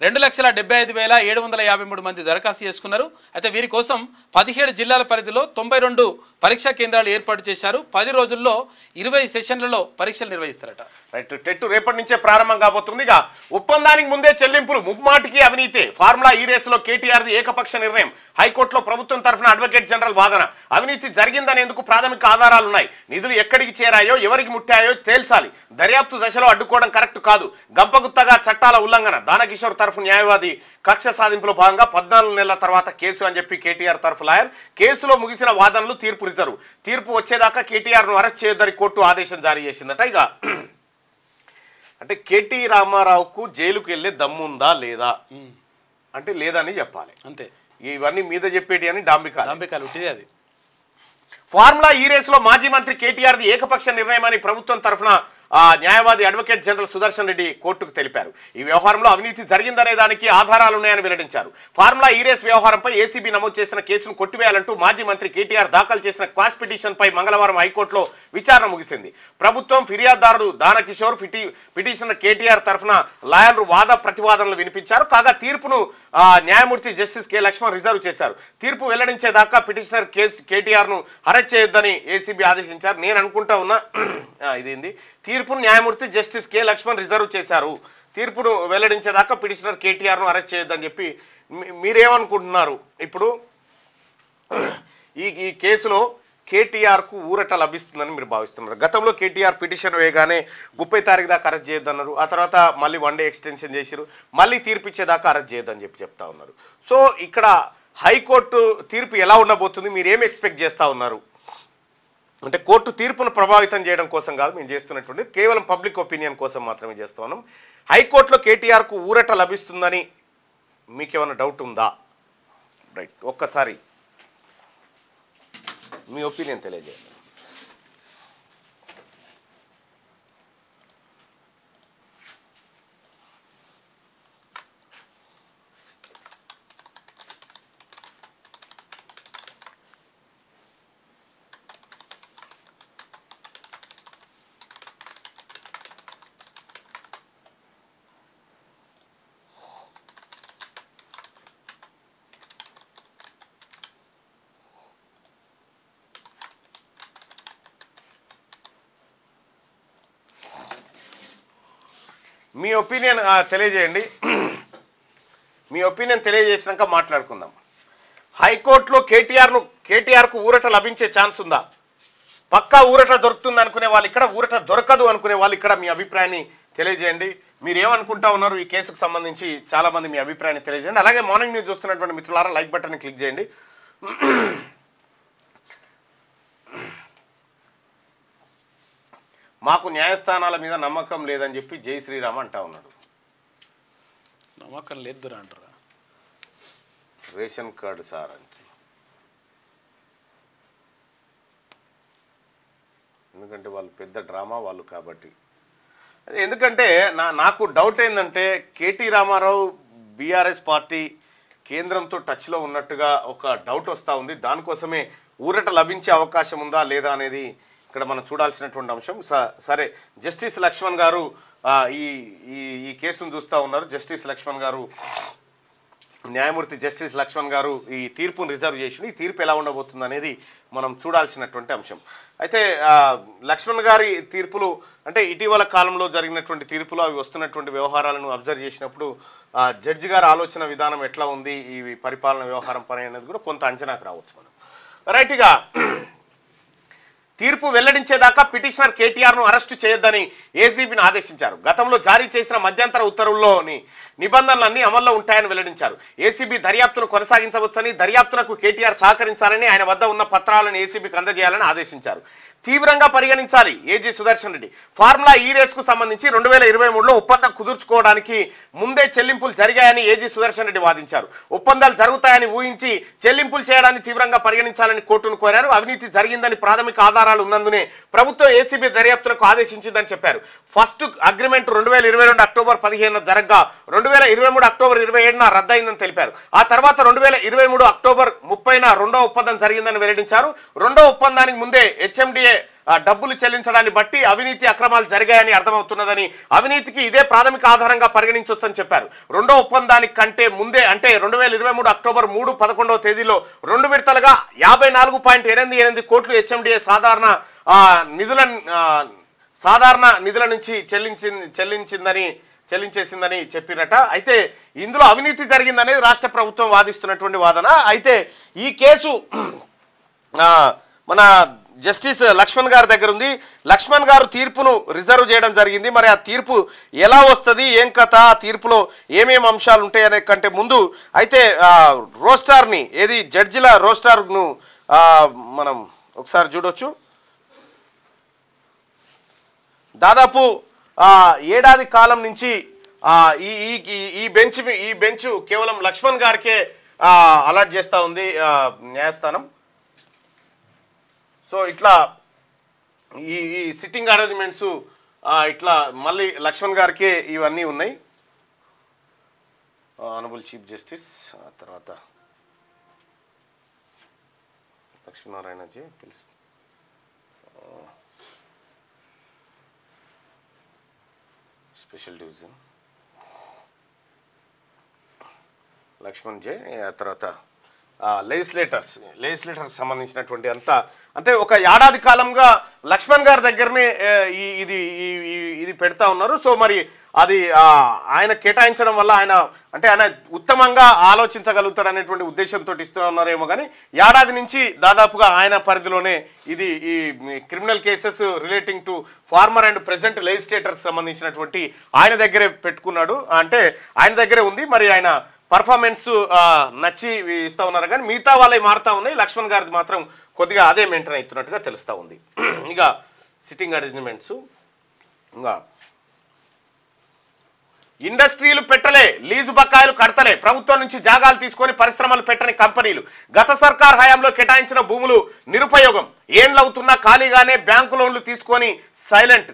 2,75,753 మంది దరఖాస్తు చేసుకున్నారు. అయితే వీరి కోసం 17 జిల్లాల పరిధిలో 92 పరీక్షా కేంద్రాలు ఏర్పాటు చేశారు. 10 రోజుల్లో 20 సెషన్లలో పరీక్షలు నిర్వహిస్తారట. రైట్, టెట్ రేపటి నుంచే ప్రారంభం కాబోతుంది. ఇక ఒప్పందానికి ముందే చెల్లింపులు, ముగ్మాటికి అవినీతి, ఫార్ములా ఈ రేసులో కేటీఆర్ది ఏకపక్ష నిర్ణయం, హైకోర్టులో ప్రభుత్వం తరఫున అడ్వకేట్ జనరల్ వాదన, అవినీతి జరిగిందనేందుకు ప్రాథమిక ఆధారాలున్నాయి, నిధులు ఎక్కడికి చేరాయో ఎవరికి ముట్టాయో తేల్చాలి, దర్యాప్తు దశలో అడ్డుకోవడం కరెక్ట్ కాదు, గంపగుత్తగా చట్టాల ఉల్లంఘన, దానకిషోర్ తరఫు న్యాయవాది కక్ష సాధింపులో భాగంగా 14 నెలల తర్వాత కేసు అని చెప్పి కేటీఆర్ తరఫు లాయర్, కేసులో ముగిసిన వాదనలు తీర్పు రిజర్వ్, తీర్పు వచ్చేదాకా కేటీఆర్ను అరెస్ట్ చేయొద్దని కోర్టు ఆదేశం జారీ చేసిందట. ఇక అంటే కేటీ రామారావుకు జైలుకు వెళ్ళే దమ్ముందా లేదా అంటే లేదని చెప్పాలి అంతే. ఇవన్నీ మీద చెప్పేటి అని డాంబికాలు ఉంటుంది. అది ఫార్ములా ఈ రేసులో మాజీ మంత్రి కేటీఆర్ది ఏకపక్ష నిర్ణయం అని ప్రభుత్వం తరఫున న్యాయవాది అడ్వకేట్ జనరల్ సుదర్శన్ రెడ్డి కోర్టుకు తెలిపారు. ఈ వ్యవహారంలో అవినీతి జరిగిందనే దానికి ఆధారాలున్నాయని వెల్లడించారు. ఫార్ములా ఈ రేస్ వ్యవహారంపై ఏసీబీ నమోదు చేసిన కేసును కొట్టివేయాలంటూ మాజీ మంత్రి కేటీఆర్ దాఖలు చేసిన క్వాష్ పిటిషన్ పై మంగళవారం హైకోర్టులో విచారణ ముగిసింది. ప్రభుత్వం, ఫిర్యాదుదారుడు దానకిషోర్, పిటిషనర్ కేటీఆర్ తరఫున లాయర్లు వాద ప్రతివాదనలు వినిపించారు. కాగా తీర్పును న్యాయమూర్తి జస్టిస్ కె లక్ష్మణ్ రిజర్వ్ చేశారు. తీర్పు వెల్లడించేదాకా పిటిషనర్ కేటీఆర్ను అరెస్ట్ చేయొద్దని ఏసీబీ ఆదేశించారు. నేను అనుకుంటా ఉన్నా ఇదేంది, తీర్పును న్యాయమూర్తి జస్టిస్ కె లక్ష్మణ్ రిజర్వ్ చేశారు. తీర్పును వెల్లడించేదాకా పిటిషనర్ కేటీఆర్ను అరెస్ట్ చేయొద్దని చెప్పి మీరేమనుకుంటున్నారు? ఇప్పుడు ఈ కేసులో కేటీఆర్కు ఊరట లభిస్తుందని మీరు భావిస్తున్నారు? గతంలో కేటీఆర్ పిటిషన్ వేయగానే 30 తారీఖు దాకా అరెస్ట్ చేయొద్దన్నారు. ఆ తర్వాత మళ్ళీ 1 డే ఎక్స్టెన్షన్ చేశారు. మళ్ళీ తీర్పు ఇచ్చేదాకా అరెస్ట్ చేయొద్దని చెప్తా ఉన్నారు. సో ఇక్కడ హైకోర్టు తీర్పు ఎలా ఉండబోతుంది, మీరు ఏం ఎక్స్పెక్ట్ చేస్తూ ఉన్నారు? అంటే కోర్టు తీర్పును ప్రభావితం చేయడం కోసం కాదు మేము చేస్తున్నటువంటి, కేవలం పబ్లిక్ ఒపీనియన్ కోసం మాత్రమే చేస్తూ ఉన్నాం. హైకోర్టులో కేటీఆర్కు ఊరట లభిస్తుందని మీకేమైనా డౌట్ ఉందా? రైట్, ఒక్కసారి మీ ఒపీనియన్ తెలియజేయండి. మీ ఒపీనియన్ తెలియజేయండి. మీ ఒపీనియన్ తెలియజేసినాక మాట్లాడుకుందాం. హైకోర్టులో కేటీఆర్కు ఊరట లభించే ఛాన్స్ ఉందా? పక్కా ఊరట దొరుకుతుంది అనుకునే వాళ్ళు ఇక్కడ, ఊరట దొరకదు అనుకునే వాళ్ళు ఇక్కడ మీ అభిప్రాయాన్ని తెలియజేయండి. మీరు ఏమనుకుంటా ఉన్నారు ఈ కేసుకు సంబంధించి? చాలామంది మీ అభిప్రాయాన్ని తెలియజేయండి. అలాగే మార్నింగ్ న్యూస్ చూస్తున్నటువంటి మిత్రులారా లైక్ బటన్ని క్లిక్ చేయండి. మాకు న్యాయస్థానాల మీద నమ్మకం లేదని చెప్పి జై శ్రీరామ్ అంటా ఉన్నాడు. నమ్మకం లేదు అంటారా? రేషన్ కార్డు సార్ అని. ఎందుకంటే వాళ్ళు పెద్ద డ్రామా వాళ్ళు కాబట్టి. ఎందుకంటే నాకు డౌట్ ఏంటంటే కేటీ రామారావు బీఆర్ఎస్ పార్టీ కేంద్రంతో టచ్లో ఉన్నట్టుగా ఒక డౌట్ వస్తూ ఉంది. దానికోసమే ఊరట లభించే అవకాశం ఉందా లేదా అనేది ఇక్కడ మనం చూడాల్సినటువంటి అంశం. సరే, జస్టిస్ లక్ష్మణ్ గారు ఈ కేసును చూస్తూ ఉన్నారు. జస్టిస్ లక్ష్మణ్ గారు, న్యాయమూర్తి జస్టిస్ లక్ష్మణ్ గారు ఈ తీర్పును రిజర్వ్ చేసి ఈ తీర్పు ఎలా ఉండబోతుంది అనేది మనం చూడాల్సినటువంటి అంశం. అయితే లక్ష్మణ్ గారి తీర్పులు అంటే ఇటీవల కాలంలో జరిగినటువంటి తీర్పులు, అవి వస్తున్నటువంటి వ్యవహారాలను అబ్జర్వ్ చేసినప్పుడు జడ్జి గారి ఆలోచన విధానం ఎట్లా ఉంది, ఈ పరిపాలన వ్యవహారం పని అనేది కూడా కొంత అంచనాకు రావచ్చు మనం. రైట్గా తీర్పు వెల్లడించేదాకా పిటిషనర్ కేటీఆర్ను అరెస్టు చేయొద్దని ఏసీబీని ఆదేశించారు. గతంలో జారీ చేసిన మధ్యంతర ఉత్తర్వుల్లోని నిబంధనలన్నీ అమల్లో ఉంటాయని వెల్లడించారు. ఏసీబీ దర్యాప్తును కొనసాగించవచ్చని, దర్యాప్తునకు కేటీఆర్ సహకరించాలని, ఆయన వద్ద ఉన్న పత్రాలను ఏసీబీకి అందజేయాలని ఆదేశించారు. తీవ్రంగా పరిగణించాలి ఏజీ సుదర్శన్ రెడ్డి. ఫార్ములా ఈ రేసుకు సంబంధించి 2023లో ఒప్పందం కుదుర్చుకోవడానికి ముందే చెల్లింపులు జరిగాయని ఏజీ సుదర్శన్ రెడ్డి వాదించారు. ఒప్పందాలు జరుగుతాయని ఊహించి చెల్లింపులు చేయడాన్ని తీవ్రంగా పరిగణించాలని కోర్టును కోరారు. అవినీతి జరిగిందని ప్రాథమిక ఆధారాలు ఉన్నందునే ప్రభుత్వం ఏసీబీ దర్యాప్తునకు ఆదేశించిందని చెప్పారు. ఫస్ట్ అగ్రిమెంట్ 2022 అక్టోబర్ 15న జరగ్గా 2023 అక్టోబర్ 27న రద్దయిందని తెలిపారు. ఆ తర్వాత 2023 అక్టోబర్ 30న రెండో ఒప్పందం జరిగిందని వెల్లడించారు. రెండో ఒప్పందానికి ముందే హెచ్ఎండిఏ డబ్బులు చెల్లించడాన్ని బట్టి అవినీతి అక్రమాలు జరిగాయని అర్థమవుతున్నదని, అవినీతికి ఇదే ప్రాథమిక ఆధారంగా పరిగణించవచ్చని చెప్పారు. రెండో ఒప్పందానికి కంటే ముందే అంటే 2023 అక్టోబర్ 3, 11వ తేదీలో 2 విడతలుగా 54.88 కోట్లు హెచ్ఎండిఏ సాధారణ నిధుల నుంచి చెల్లించేసిందని చెప్పిరట. అయితే ఇందులో అవినీతి జరిగిందనేది రాష్ట్ర ప్రభుత్వం వాదిస్తున్నటువంటి వాదన. అయితే ఈ కేసు మన జస్టిస్ లక్ష్మణ్ గారి దగ్గర ఉంది. లక్ష్మణ్ గారు తీర్పును రిజర్వ్ చేయడం జరిగింది. మరి ఆ తీర్పు ఎలా వస్తుంది, ఏం కథ, ఆ తీర్పులో ఏమేమి అంశాలు ఉంటాయనే కంటే ముందు అయితే రోస్టార్ని ఏది జడ్జిల రోస్టార్ను మనం ఒకసారి చూడొచ్చు. దాదాపు ఏడాది కాలం నుంచి ఈ బెంచ్ కేవలం లక్ష్మణ్ గారికే అలాట్ చేస్తూ ఉంది న్యాయస్థానం. సో ఇట్లా ఈ సిట్టింగ్ అరేంజ్మెంట్స్ ఇట్లా మళ్ళీ లక్ష్మణ్ గారికే ఇవన్నీ ఉన్నాయి. ఆనరబుల్ చీఫ్ జస్టిస్, తర్వాత లక్ష్మీనారాయణజీ తెలుసు, స్పెషల్ డివిజన్ లక్ష్మణ్ జే, తర్వాత లెజిస్లేటర్కి సంబంధించినటువంటి అంతా అంటే ఒక ఏడాది కాలంగా లక్ష్మణ్ గారి దగ్గరనే ఇది పెడతా ఉన్నారు. సో మరి అది ఆయన కేటాయించడం వల్ల ఆయన ఉత్తమంగా ఆలోచించగలుగుతాడు అనేటువంటి ఉద్దేశంతో ఇస్తూ ఉన్నారేమో. కానీ ఏడాది నుంచి దాదాపుగా ఆయన పరిధిలోనే ఇది ఈ criminal cases relating to former and present legislators సంబంధించినటువంటి ఆయన దగ్గరే పెట్టుకున్నాడు, అంటే ఆయన దగ్గరే ఉంది. మరి ఆయన పర్ఫార్మెన్స్ నచ్చి ఇస్తూ ఉన్నారు, కానీ మిగతా వాళ్ళవి మారుతూ ఉన్నాయి. లక్ష్మణ్ గారిది మాత్రం కొద్దిగా అదే మెయింటైన్ అవుతున్నట్టుగా తెలుస్తూ ఉంది. ఇక సిట్టింగ్ అరేంజ్మెంట్స్, ఇంకా ఇండస్ట్రీలు పెట్టలే, లీజు బకాయిలు కడతలే, ప్రభుత్వం నుంచి జాగాలు తీసుకొని పరిశ్రమలు పెట్టని కంపెనీలు, గత సర్కార్ హయాంలో కేటాయించిన భూములు నిరుపయోగం, ఏండ్లవుతున్నా ఖాళీగానే బ్యాంకు లోన్లు తీసుకొని సైలెంట్,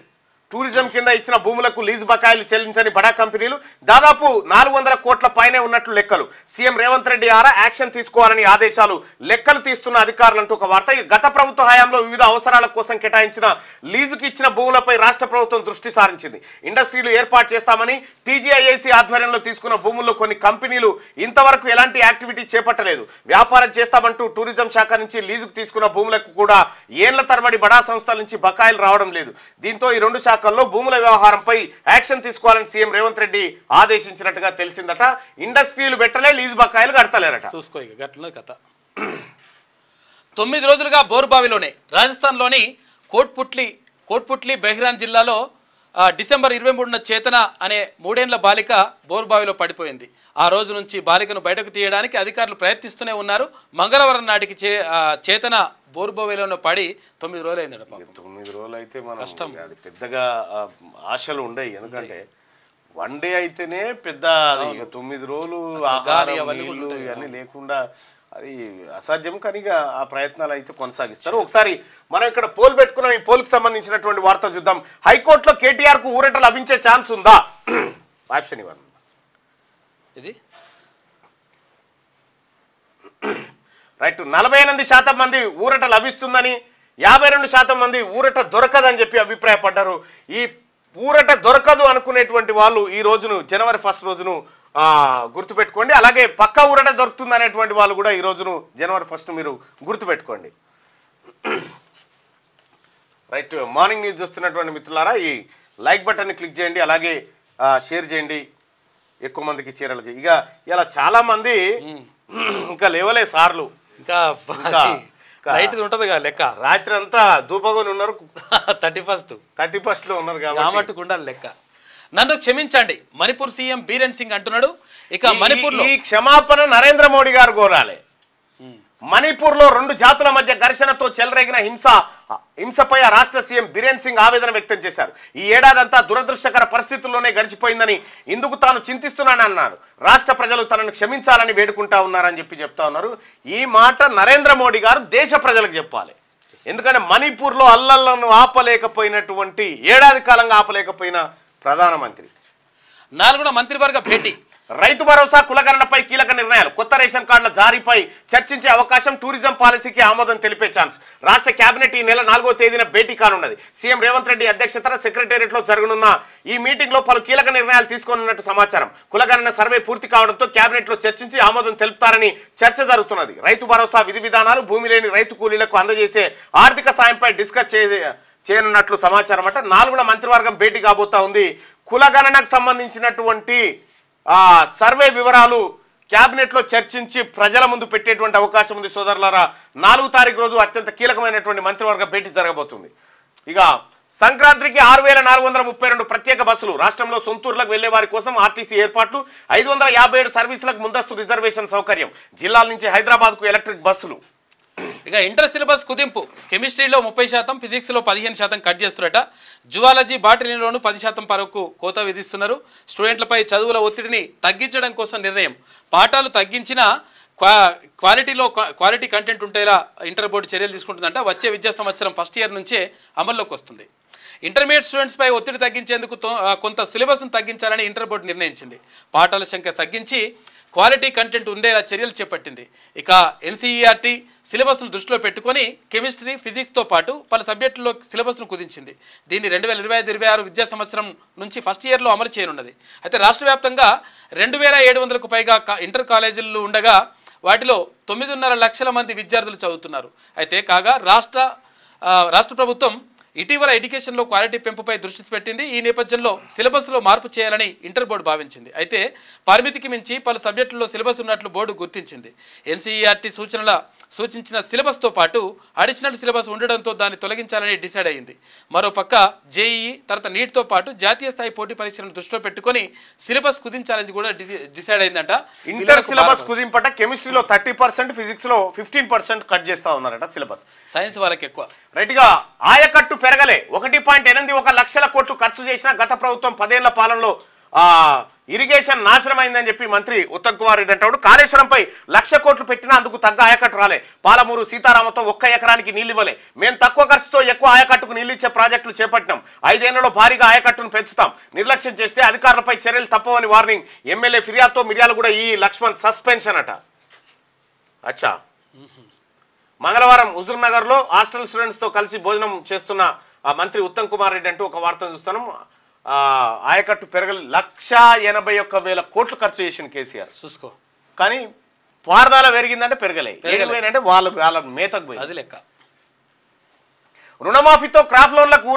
టూరిజం కింద ఇచ్చిన భూములకు లీజు బకాయిలు చెల్లించని బడా కంపెనీలు, దాదాపు 400 కోట్ల పైనే ఉన్నట్లు లెక్కలు, సీఎం రేవంత్ రెడ్డి యాక్షన్ తీసుకోవాలని ఆదేశాలు, లెక్కలు తీస్తున్న అధికారులంటూ ఒక వార్త. గత ప్రభుత్వ హయాంలో వివిధ అవసరాల కోసం కేటాయించిన లీజుకి ఇచ్చిన భూములపై రాష్ట్ర ప్రభుత్వం దృష్టి సారించింది. ఇండస్ట్రీలు ఏర్పాటు చేస్తామని టీజీఐఏసీ ఆధ్వర్యంలో తీసుకున్న భూముల్లో కొన్ని కంపెనీలు ఇంతవరకు ఎలాంటి యాక్టివిటీ చేపట్టలేదు. వ్యాపారం చేస్తామంటూ టూరిజం శాఖ నుంచి లీజుకు తీసుకున్న భూములకు కూడా ఏళ్ల తరబడి బడా సంస్థల నుంచి బకాయిలు రావడం లేదు. దీంతో ఈ రెండు శాఖల్లో భూముల వ్యవహారంపై యాక్షన్ తీసుకోవాలని సీఎం రేవంత్ రెడ్డి ఆదేశించినట్టుగా తెలిసిందట. ఇండస్ట్రీలు పెట్టలే, లీజు బకాయిలు కడతలేరట. చూసుకో ఇక గట్ల కథ. 9 రోజులుగా బోరుబావిలోనే రాజస్థాన్లోని కోట్పుట్లి బెహ్రాన్ జిల్లాలో డిసెంబర్ 23న చేతన అనే 3 ఏళ్ల బాలిక బోరుబావిలో పడిపోయింది. ఆ రోజు నుంచి బాలికను బయటకు తీయడానికి అధికారులు ప్రయత్నిస్తూనే ఉన్నారు. మంగళవారం నాటికి చేతన బోరుబావిలోనే పడి 9 రోజులు అయిందట. 9 రోజులు అయితే కష్టం, అది పెద్దగా ఆశలు ఉండవు. ఎందుకంటే వన్ డే అయితేనే పెద్ద, ఇక 9 రోజులు ఇవన్నీ లేకుండా అది అసాధ్యం. కానీ ఆ ప్రయత్నాలు అయితే కొనసాగిస్తారు. ఒకసారి మనం ఇక్కడ పోల్ పెట్టుకున్నాం. ఈ పోల్కి సంబంధించినటువంటి వార్త చూద్దాం. హైకోర్టులో కేటీఆర్ కు ఊరట లభించే ఛాన్స్ ఉందా? ఆప్షన్ ఇవ్వండి. ఇది రైట్. 48% మంది ఊరట లభిస్తుందని, 52% మంది ఊరట దొరకదని చెప్పి అభిప్రాయపడ్డారు. ఈ ఊరట దొరకదు అనుకునేటువంటి వాళ్ళు ఈ రోజును జనవరి 1 రోజును గుర్తుపెట్టుకోండి. అలాగే పక్కా ఊరట దొరుకుతుంది అనేటువంటి వాళ్ళు కూడా ఈ రోజును జనవరి 1 మీరు గుర్తుపెట్టుకోండి. రైట్. మార్నింగ్ న్యూస్ చూస్తున్నటువంటి మిత్రులారా, ఈ లైక్ బటన్ని క్లిక్ చేయండి, అలాగే షేర్ చేయండి, ఎక్కువ మందికి చీరలు చేయి. ఇక ఇలా చాలా మంది ఇంకా లేవలే సార్లు, ఇంకా ఉంటది లెక్క. రాత్రి అంతా దూపగొని ఉన్నారు. 31 లో ఉన్నారు కాబట్టి ఉండాలి లెక్క. నన్ను క్షమించండి, మణిపూర్ సీఎం బీరేన్ సింగ్ అంటున్నాడు. ఇక మణిపూర్ ఈ క్షమాపణ నరేంద్ర మోడీ గారు కోరాలి. మణిపూర్ లో 2 జాతుల మధ్య ఘర్షణతో చెలరేగిన హింసపై రాష్ట్ర సీఎం బీరేన్ సింగ్ ఆవేదన వ్యక్తం చేశారు. ఈ ఏడాదంతా దురదృష్టకర పరిస్థితుల్లోనే గడిచిపోయిందని, ఇందుకు తాను చింతిస్తున్నానని అన్నారు. రాష్ట్ర ప్రజలు తనను క్షమించాలని వేడుకుంటా ఉన్నారని చెప్తా ఉన్నారు. ఈ మాట నరేంద్ర మోడీ గారు దేశ ప్రజలకు చెప్పాలి. ఎందుకంటే మణిపూర్ లో అల్లర్లను ఆపలేకపోయినటువంటి, ఏడాది కాలంగా ఆపలేకపోయిన ప్రధానమంత్రి. 4వ మంత్రివర్గ భేటీ. రైతు భరోసా కులగణనపై కీలక నిర్ణయాలు, కొత్త రేషన్ కార్డుల జారీపై చర్చించే అవకాశం, టూరిజం పాలసీకి ఆమోదం తెలిపే ఛాన్స్. రాష్ట్ర కేబినెట్ ఈ నెల 4వ తేదీన భేటీ కానున్నది. సీఎం రేవంత్ రెడ్డి అధ్యక్షతన సెక్రటేరియట్ లో జరగనున్న ఈ మీటింగ్ లో పలు కీలక నిర్ణయాలు తీసుకోనున్నట్టు సమాచారం. కులగణన సర్వే పూర్తి కావడంతో కేబినెట్ లో చర్చించి ఆమోదం తెలుపుతారని చర్చ జరుగుతున్నది. రైతు భరోసా విధి విధానాలు, భూమి లేని రైతు కూలీలకు అందజేసే ఆర్థిక సాయంపై డిస్కస్ చేయనున్నట్లు సమాచారం. అంటే 4వ మంత్రివర్గం భేటీ కాబోతా ఉంది. కులగణనకు సంబంధించినటువంటి సర్వే వివరాలు కేబినెట్ లో చర్చించి ప్రజల ముందు పెట్టేటువంటి అవకాశం ఉంది. సోదరులారా, 4వ తారీఖు రోజు అత్యంత కీలకమైనటువంటి మంత్రివర్గ భేటీ జరగబోతుంది. ఇక సంక్రాంతికి 6432 ప్రత్యేక బస్సులు. రాష్ట్రంలో సొంతూరులకు వెళ్లే వారి కోసం ఆర్టీసీ ఏర్పాట్లు. 557 సర్వీసులకు ముందస్తు రిజర్వేషన్ సౌకర్యం. జిల్లాల నుంచి హైదరాబాద్ కు ఎలక్ట్రిక్ బస్సులు. ఇక ఇంటర్ సిలబస్ కుదింపు. కెమిస్ట్రీలో 30%, ఫిజిక్స్లో 15% కట్ చేస్తున్నట. జువాలజీ, బాటనీలోనూ 10% వరకు కోత విధిస్తున్నారు. స్టూడెంట్లపై చదువుల ఒత్తిడిని తగ్గించడం కోసం నిర్ణయం. పాఠాలు తగ్గించిన క్వాలిటీ కంటెంట్ ఉంటేలా ఇంటర్ బోర్డు చర్యలు తీసుకుంటుందంట. వచ్చే విద్యా సంవత్సరం ఫస్ట్ ఇయర్ నుంచే అమల్లోకి వస్తుంది. ఇంటర్మీడియట్ స్టూడెంట్స్పై ఒత్తిడి తగ్గించేందుకు కొంత సిలబస్ను తగ్గించాలని ఇంటర్ బోర్డు నిర్ణయించింది. పాఠాల సంఖ్య తగ్గించి క్వాలిటీ కంటెంట్ ఉండేలా చర్యలు చేపట్టింది. ఇక ఎన్సీఈఆర్టీ సిలబస్ను దృష్టిలో పెట్టుకొని కెమిస్ట్రీ, ఫిజిక్స్తో పాటు పలు సబ్జెక్టుల్లో సిలబస్ను కుదించింది. దీన్ని 2025-26 విద్యా సంవత్సరం నుంచి ఫస్ట్ ఇయర్లో అమలు చేయనున్నది. అయితే రాష్ట్ర వ్యాప్తంగా 2700కు పైగా ఇంటర్ కాలేజీలు ఉండగా వాటిలో 9.5 లక్షల మంది విద్యార్థులు చదువుతున్నారు. అయితే కాగా రాష్ట్ర ప్రభుత్వం ఇటీవల ఎడ్యుకేషన్లో క్వాలిటీ పెంపుపై దృష్టి పెట్టింది. ఈ నేపథ్యంలో సిలబస్లో మార్పు చేయాలని ఇంటర్ బోర్డు భావించింది. అయితే పరిమితికి మించి పలు సబ్జెక్టుల్లో సిలబస్ ఉన్నట్లు బోర్డు గుర్తించింది. ఎన్సీఈఆర్టీ సూచనల సూచించిన సిలబస్తో పాటు అడిషనల్ సిలబస్ ఉండడంతో దాన్ని తొలగించాలని డిసైడ్ అయింది. మరోపక్క జేఈఈ తర్వాత నీట్తో పాటు జాతీయ స్థాయి పోటీ పరీక్షలను దృష్టిలో పెట్టుకొని సిలబస్ కుదించాలని కూడా డిసైడ్ అయిందంట. ఇంటర్ సిలబస్ కుదింపట కెమిస్ట్రీలో 30%, ఫిజిక్స్లో 15% కట్ చేస్తా ఉన్నారట సిలబస్. సైన్స్ వాళ్ళకి ఎక్కువ. రైట్గా ఆయకట్టు పెరగలే. 1.81 లక్షల కోట్లు ఖర్చు చేసిన గత ప్రభుత్వం 10 ఏళ్ల పాలనలో ఇరిగేషన్ నాశనమైందని చెప్పి మంత్రి ఉత్తమ్ కుమార్ రెడ్డి అంటాడు. కాళేశ్వరంపై 1,00,000 కోట్లు పెట్టినా అందుకు తగ్గ ఆయకట్టు రాలే. పాలమూరు సీతారామతో 1 ఎకరానికి నీళ్ళు ఇవ్వలే. మేము తక్కువ ఖర్చుతో ఎక్కువ ఆయకట్టుకు నీళ్ళు ఇచ్చే ప్రాజెక్టులు చేపట్టినాం. 5 ఏళ్లలో భారీగా ఆయకట్టును పెంచుతాం. నిర్లక్ష్యం చేస్తే అధికారులపై చర్యలు తప్పవని వార్నింగ్. ఎమ్మెల్యే ఫిర్యాదుతో మిర్యాలు కూడా ఈ లక్ష్మణ్ సస్పెన్షన్ అట. అచ్చా, మంగళవారం హుజూర్ నగర్లో హాస్టల్ స్టూడెంట్స్తో కలిసి భోజనం చేస్తున్న మంత్రి ఉత్తమ్ కుమార్ రెడ్డి అంటూ ఒక వార్తను చూస్తున్నాం. ఆయకట్టు పెరగలి 1,81,000 కోట్లు ఖర్చు చేసిన కేసీఆర్ చూసుకో. కానీ పారదాల పెరిగిందంటే పెరగలే. ఏడిపోయినంటే వాళ్ళ మేతకు పోయి. అది లెక్క. రుణమాఫీతో క్రాప్ లోన్లకు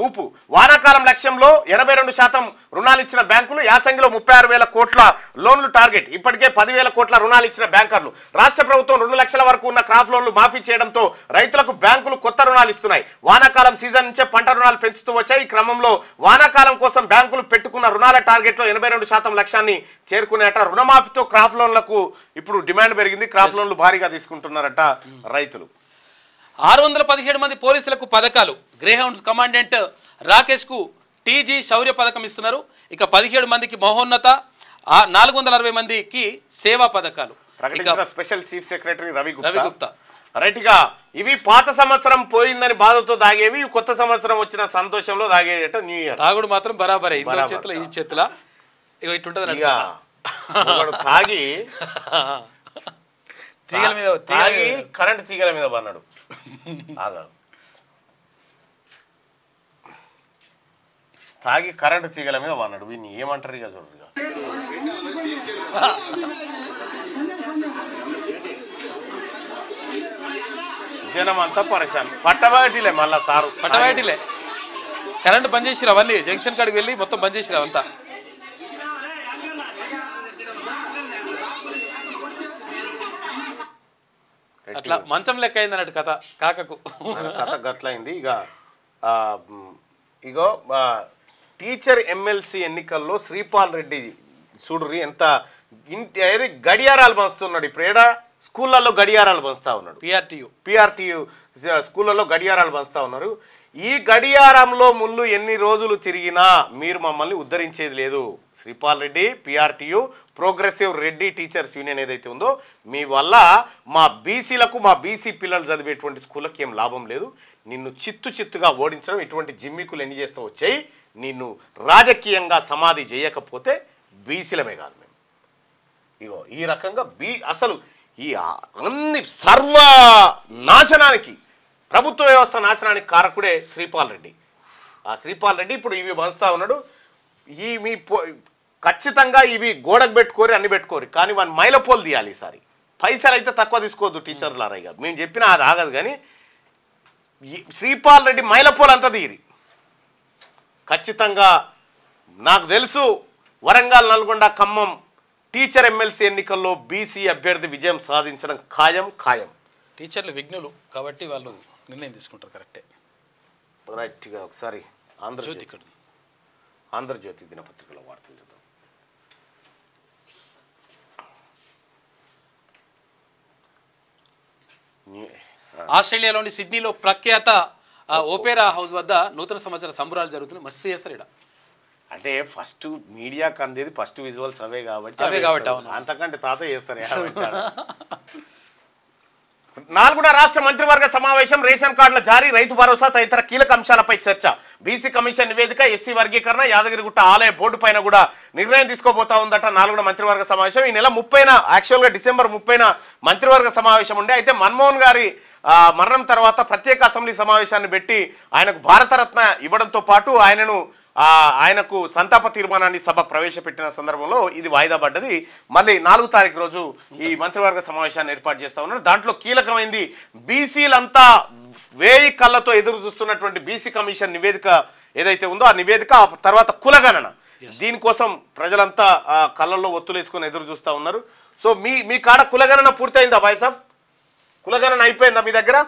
ఊపు. వానాకాలం లక్ష్యంలో 82% రుణాలు ఇచ్చిన బ్యాంకులు. యాసంగిలో 36,000 కోట్ల లోన్లు టార్గెట్. ఇప్పటికే 10,000 కోట్ల రుణాలు ఇచ్చిన బ్యాంకర్లు. రాష్ట్ర ప్రభుత్వం 2 లక్షల వరకు ఉన్న క్రాప్ లోన్లు మాఫీ చేయడంతో రైతులకు బ్యాంకులు కొత్త రుణాలు ఇస్తున్నాయి. వానాకాలం సీజన్ నుంచే పంట రుణాలు పెంచుతూ వచ్చాయి. ఈ క్రమంలో వానాకాలం కోసం బ్యాంకులు పెట్టుకున్న రుణాల టార్గెట్లో 82% లక్ష్యాన్ని చేరుకునేట. రుణమాఫీతో క్రాప్ లోన్లకు ఇప్పుడు డిమాండ్ పెరిగింది. క్రాప్ లోన్లు భారీగా తీసుకుంటున్నారట రైతులు. 617 మంది పోలీసులకు పథకాలు. గ్రేహౌండ్స్ కమాండెంట్ రాకేష్కు టీజీ శౌర్య పథకం ఇస్తున్నారు. ఇక 17 మందికి మహోన్నత, 460 మందికి సేవా పథకాలు ప్రకటించిన special chief secretary Ravi Gupta. రైట్గా ఇవి పాత సంవత్సరం పోయిందని బాధతో దాగేవి, కొత్త సంవత్సరం వచ్చిన సంతోషంలో దాగేట న్యూ ఇయర్. తాగుడు మాత్రం బరాబరే. ఇంట్లో చేతుల ఈ చేతుల ఇక ఇట్టుంటది. తాగి తీగల మీద తాగి కరెంట్ తీగల మీద పన్నాడు. తాగి కరెంటు తీగల మీద పన్నాడు. వీడిని ఏమంటారు ఇక చూడరుగా. జనం అంతా పరిశాన్. పట్టబయటిలే మళ్ళా సారు పట్టబయటిలే. కరెంట్ బంద్ చేసిరు. అవన్నీ జంక్షన్ కాడికి వెళ్ళి మొత్తం బంద్ చేసిరు అవంతా. అట్లా మంచం లెక్క అయింది అన్నట్టు కథ. కాకకు కథ గట్లయింది. ఇగో టీచర్ ఎమ్మెల్సీ ఎన్నికల్లో శ్రీపాల్ రెడ్డి చూడుర్రి ఎంత ఏది గడియారాలు పంచుతున్నాడు. ఇప్పుడు ఏడా స్కూళ్ళల్లో గడియారాలు పంచుతా ఉన్నాడు. పిఆర్టీయు స్కూళ్ళల్లో గడియారాలు పంచుతా ఉన్నారు. ఈ గడియారంలో ముళ్ళు ఎన్ని రోజులు తిరిగినా మీరు మమ్మల్ని ఉద్ధరించేది లేదు. Sripal Reddy, PRTU, progressive Reddy teachers union ఏదైతే ఉందో, మీ వల్ల మా బీసీలకు, మా బీసీ పిల్లలు చదివేటువంటి స్కూళ్ళకి ఏం లాభం లేదు. నిన్ను చిత్తుగా ఓడించడం, ఇటువంటి జిమ్మికులు ఎన్ని చేస్తూ వచ్చాయి. నిన్ను రాజకీయంగా సమాధి చేయకపోతే బీసీలమే కాదు మేము. ఇగో ఈ రకంగా అసలు ఈ అన్ని సర్వ నాశనానికి, ప్రభుత్వ వ్యవస్థ నాశనానికి కారకుడే శ్రీపాల్ రెడ్డి. ఆ శ్రీపాల్ రెడ్డి ఇప్పుడు ఇవి పంచుతా ఉన్నాడు. ఈ మీ ఖచ్చితంగా ఇవి గోడకు పెట్టుకోరి, అన్ని పెట్టుకోరి, కానీ వాని మైలపోలు తీయాలి. ఈసారి పైసలు అయితే తక్కువ తీసుకోవద్దు టీచర్లారా. మేము చెప్పినా అది ఆగదు. కానీ శ్రీపాల్ రెడ్డి మైలపోలు అంతా తీరి ఖచ్చితంగా. నాకు తెలుసు వరంగల్, నల్గొండ, ఖమ్మం టీచర్ ఎమ్మెల్సీ ఎన్నికల్లో బీసీ అభ్యర్థి విజయం సాధించడం ఖాయం. టీచర్లు విఘ్నులు కాబట్టి వాళ్ళు నిర్ణయం తీసుకుంటారు. కరెక్టే. రైట్గా ఒకసారి ఆంధ్రజ్యోతి దినపత్రికలో వార్తలు చూద్దాం. ఆస్ట్రేలియాలోని సిడ్నీలో ప్రఖ్యాత ఓపెరా హౌస్ వద్ద నూతన సంవత్సర సంబరాలు జరుగుతున్నాయి. మస్తు చేస్తారు ఇక్కడ. అంటే ఫస్ట్ మీడియాకి అందేది ఫస్ట్ విజువల్స్ అవే కాబట్టి అంతకంటే తాత చేస్తారు. నల్గొండ రాష్ట్ర మంత్రివర్గ సమావేశం, రేషన్ కార్డుల జారీ, రైతు భరోసా తదితర కీలక అంశాలపై చర్చ. బీసీ కమిషన్ నివేదిక, ఎస్సీ వర్గీకరణ, యాదగిరిగుట్ట ఆలయ బోర్డు పైన కూడా నిర్ణయం తీసుకోబోతా ఉందట నల్గొండ మంత్రివర్గ సమావేశం. ఈ నెల 30న, యాక్చువల్గా డిసెంబర్ 30న మంత్రివర్గ సమావేశం ఉండే. అయితే మన్మోహన్ గారి మరణం తర్వాత ప్రత్యేక అసెంబ్లీ సమావేశాన్ని పెట్టి ఆయనకు భారతరత్న ఇవ్వడంతో పాటు ఆయనకు సంతాప తీర్మానాన్ని సభ ప్రవేశపెట్టిన సందర్భంలో ఇది వాయిదా పడ్డది. మళ్ళీ 4వ తారీఖు రోజు ఈ మంత్రివర్గ సమావేశాన్ని ఏర్పాటు చేస్తా ఉన్నారు. దాంట్లో కీలకమైంది బీసీలంతా 1000 కళ్ళతో ఎదురు చూస్తున్నటువంటి బీసీ కమిషన్ నివేదిక ఏదైతే ఉందో, ఆ నివేదిక, తర్వాత కులగణన. దీనికోసం ప్రజలంతా కళ్ళల్లో ఒత్తులేసుకొని ఎదురు చూస్తూ ఉన్నారు. సో మీ కాడ కులగణన పూర్తయిందా భాయ్ సాబ్? కులగణన అయిపోయిందా మీ దగ్గర?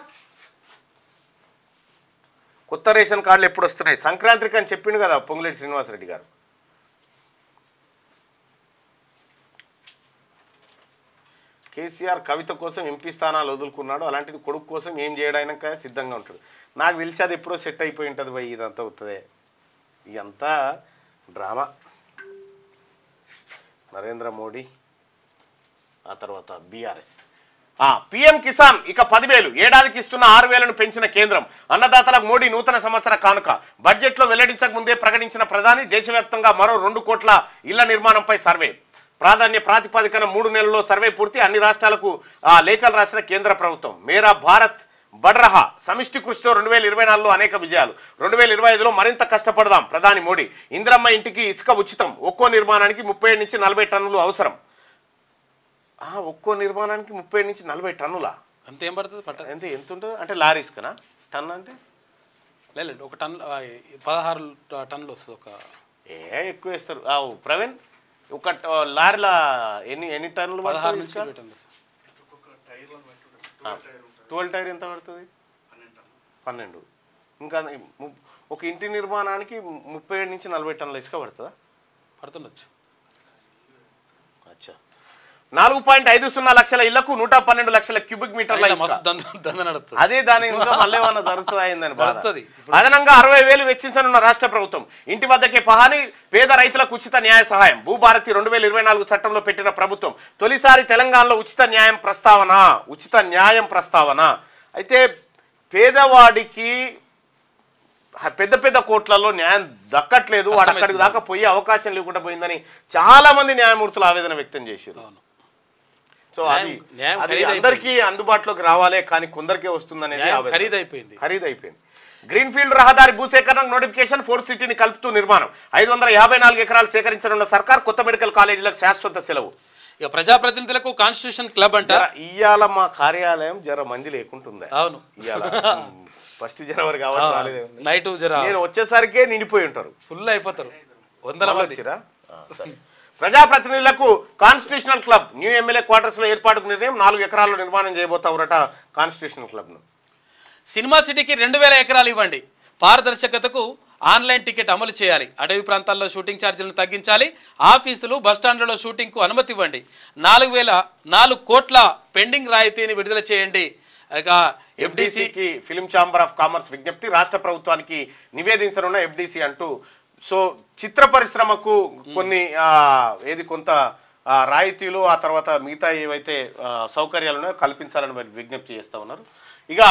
కొత్త రేషన్ కార్డులు ఎప్పుడు వస్తున్నాయి? సంక్రాంతికి అని చెప్పిండు కదా పొంగులేటి శ్రీనివాసరెడ్డి గారు. కేసీఆర్ కవిత కోసం ఎంపీ స్థానాలు వదులుకున్నాడు, అలాంటిది కొడుకు కోసం ఏం చేయడానికి సిద్ధంగా ఉంటాడు. నాకు తెలిసి అది ఎప్పుడో సెట్ అయిపోయి ఉంటుంది భయ్, ఇదంతా అవుతుంది, ఇదంతా డ్రామా. నరేంద్ర మోడీ ఆ తర్వాత బీఆర్ఎస్. పీఎం కిసాన్ ఇక 10,000 ఏడాదికి ఇస్తున్న 6,000ను పెంచిన కేంద్రం. అన్నదాతలకు మోడీ నూతన సంవత్సర కానుక. బడ్జెట్లో వెల్లడించక ముందే ప్రకటించిన ప్రధాని దేశవ్యాప్తంగా మరో 2 కోట్ల ఇళ్ల నిర్మాణంపై సర్వే. ప్రాధాన్య ప్రాతిపదికన 3 నెలల్లో సర్వే పూర్తి. అన్ని రాష్ట్రాలకు లేఖలు రాసిన కేంద్ర ప్రభుత్వం. మేరా భారత్ బడ్రహా సమిష్టి కృషితో 2024లో అనేక విజయాలు. 2025లో మరింత కష్టపడదాం ప్రధాని మోడీ. ఇందిరమ్మ ఇంటికి ఇసుక ఉచితం. ఒక్కో నిర్మాణానికి 37 నుంచి 40 టన్నులు అవసరం. ఒక్కో నిర్మాణానికి 37 నుంచి 40 టన్నులా? అంత ఏం పడుతుంది పట్ట? ఎంత ఉంటుంది అంటే లారీ ఇసుకనా? టన్ అంటే లేదు, ఒక టన్ 16 టన్నులు వస్తుంది. ఒక ఎక్కువ వేస్తారు. ప్రవీణ్, ఒక లారీల ఎన్ని టన్నులు? 16 నుంచి 20 టన్నులు. 12 టైర్ ఎంత పడుతుంది? 12. ఇంకా ఒక ఇంటి నిర్మాణానికి 37 నుంచి 40 టన్నుల ఇసుక పడుతుందా? పడుతుండొచ్చు. అచ్చా. 4.50 లక్షల ఇళ్లకు 112 లక్షల క్యూబిక్ మీటర్ల ఇసుక. అదే దాని ఇంకా మళ్ళీ ఏమన్నా జరుగుతుంది అయిందని బాధ. అదనంగా 60,000 వెచ్చించనున్న రాష్ట్ర ప్రభుత్వం. ఇంటి వద్దకే పహాని, పేద రైతులకు ఉచిత న్యాయ సహాయం. భూభారతి 2024 చట్టంలో పెట్టిన ప్రభుత్వం. తొలిసారి తెలంగాణలో ఉచిత న్యాయం ప్రస్తావన. అయితే పేదవాడికి పెద్ద కోట్లలో న్యాయం దక్కట్లేదు, వాడు అక్కడికి దాకా పోయే అవకాశం లేకుండా పోయిందని చాలా మంది న్యాయమూర్తులు ఆవేదన వ్యక్తం చేశారు. సో అది అందరికీ అందుబాటులోకి రావాలే, కానీ కొందరికే వస్తుందనేది ఖరీదైపోయింది. గ్రీన్ఫీల్డ్ రహదారి భూసేకరణకు నోటిఫికేషన్. 4 సిటీని కలుపుతూ నిర్మాణం. 554 ఎకరాలు సేకరించనున్న సర్కార్. కొత్త మెడికల్ కాలేజీలకు శాశ్వత సెలవు. ఇక ప్రజాప్రతినిధులకు కాన్స్టిట్యూషన్ క్లబ్ అంట. ఇవాళ మా కార్యాలయం జర మంది లేకుంటుందా? అవును, ఇవాళ 1 జనవరి కాబట్టి రాలేదు. నైట్ నేను వచ్చేసరికే నిండిపోయి ఉంటారు, ఫుల్ అయిపోతారు. 100 మంది వచ్చిరా. ప్రజాప్రతినిధులకు constitutional club. New MLA quarters లో ఏర్పాటుకు నిర్ణయం. 4 ఎకరాల్లో నిర్మాణం చేయబోతావురట కాన్స్టిట్యూషనల్ క్లబ్ ను. సినిమా సిటీకి 2000 ఎకరాలు ఇవ్వండి. పారదర్శకతకు ఆన్లైన్ టికెట్ అమలు చేయాలి. అటవీ ప్రాంతాల్లో షూటింగ్ ఛార్జీలను తగ్గించాలి. ఆఫీసులు, బస్టాండ్లలో షూటింగ్కు అనుమతి ఇవ్వండి. 4 కోట్ల పెండింగ్ రాయితీని విడుదల చేయండి. ఇక ఎఫ్డీసీకి ఫిల్మ్ ఛాంబర్ ఆఫ్ కామర్స్ విజ్ఞప్తి. రాష్ట్ర ప్రభుత్వానికి నివేదించనున్న ఎఫ్డీసీ అంటూ. సో చిత్ర పరిశ్రమకు కొన్ని కొంత రాయితీలు, ఆ తర్వాత మిగతా ఏవైతే సౌకర్యాలు ఉన్నాయో కల్పించాలని విజ్ఞప్తి చేస్తూ ఉన్నారు. ఇక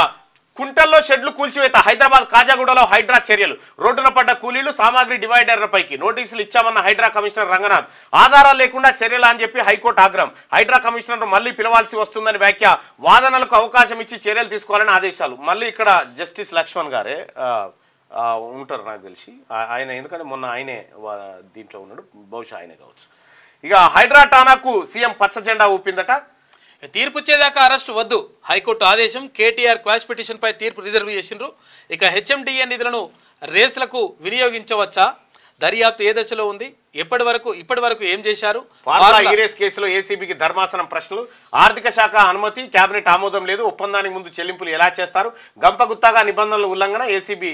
కుంటల్లో షెడ్లు కూల్చివేత. హైదరాబాద్ కాజాగూడలో హైడ్రా చర్యలు. రోడ్డున పడ్డ కూలీలు, సామాగ్రి డివైడర్లపైకి నోటీసులు ఇచ్చామన్న హైడ్రా కమిషనర్ రంగనాథ్. ఆధారాలు లేకుండా చర్యలు అని చెప్పి హైకోర్టు ఆగ్రహం. హైడ్రా కమిషనర్ మళ్ళీ పిలవాల్సి వస్తుందని వ్యాఖ్య. వాదనలకు అవకాశం ఇచ్చి చర్యలు తీసుకోవాలని ఆదేశాలు. మళ్ళీ ఇక్కడ జస్టిస్ లక్ష్మణ్ గారే ఉంటారు నాకు తెలిసి. ఆయన ఎందుకంటే మొన్న ఆయనే దీంట్లో ఉన్నాడు, బహుశా ఆయనే కావచ్చు. ఇక హైడ్రా టానాకు సీఎం పచ్చ జెండా ఊపిందట. తీర్పు వచ్చేదాకా అరెస్టు వద్దు, హైకోర్టు ఆదేశం. కేటీఆర్ క్వాష్ పిటిషన్ పై తీర్పు రిజర్వ్ చేసిండ్రు. ఇక హెచ్ఎండిఏ నిధులను రేస్లకు వినియోగించవచ్చా? దర్యాప్తు ఏ దశలో ఉంది? ఇప్పటి వరకు ఏం చేశారు? ఈరేస్ కేసులో ఏసీబీకి ధర్మాసనం ప్రశ్నలు. ఆర్థిక శాఖ అనుమతి, కేబినెట్ ఆమోదం లేదు. ఒప్పందానికి ముందు చెల్లింపులు ఎలా చేస్తారు? గంపగుత్తాగా నిబంధనల ఉల్లంఘన ఏసీబీ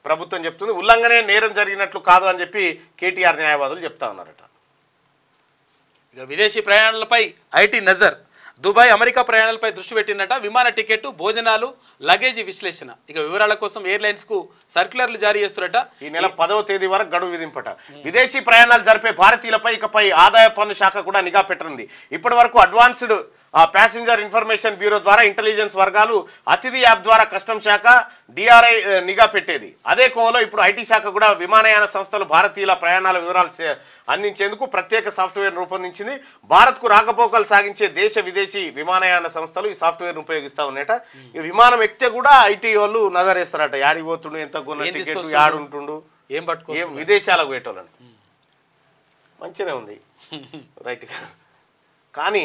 ప్రభుత్వం చెప్తుంది. ఉల్లంఘనే నేరం జరిగినట్లు కాదు అని చెప్పి కేటీఆర్ న్యాయవాదులు చెప్తా ఉన్నారట. ఇక విదేశీ ప్రయాణాలపై ఐటీ నజర్. దుబాయ్, అమెరికా ప్రయాణాలపై దృష్టి పెట్టిందట. విమాన టికెట్, భోజనాలు, లగేజీ విశ్లేషణ. ఇక వివరాల కోసం ఎయిర్లైన్స్ కు సర్క్యులర్లు జారీ చేస్తున్నట. ఈ నెల 10వ తేదీ వరకు గడువు విధింపట. విదేశీ ప్రయాణాలు జరిపే భారతీయులపై ఇకపై ఆదాయ పన్ను శాఖ కూడా నిఘా పెట్టనుంది. ఇప్పటి వరకు అడ్వాన్స్డ్ ప్యాసింజర్ ఇన్ఫర్మేషన్ బ్యూరో ద్వారా ఇంటెలిజెన్స్ వర్గాలు, అతిథి యాప్ ద్వారా కస్టమ్స్ శాఖ, డిఆర్ఐ నిఘా పెట్టేది. అదే కోవలో ఇప్పుడు ఐటీ శాఖ కూడా విమానయాన సంస్థలు భారతీయుల ప్రయాణాల వివరాలు అందించేందుకు ప్రత్యేక సాఫ్ట్వేర్ రూపొందించింది. భారత్కు రాకపోకలు సాగించే దేశ విదేశీ విమానయాన సంస్థలు ఈ సాఫ్ట్వేర్ ఉపయోగిస్తూ ఉన్నాయట. ఈ విమానం ఎక్కితే కూడా ఐటీ వాళ్ళు నజరేస్తారట. యాడికి పోతుండు, ఎంత కొన్న టికెట్, యాడుంటుండు, ఏం విదేశాలకు పోయేటోళ్ళని. మంచిగానే ఉంది రైట్. కానీ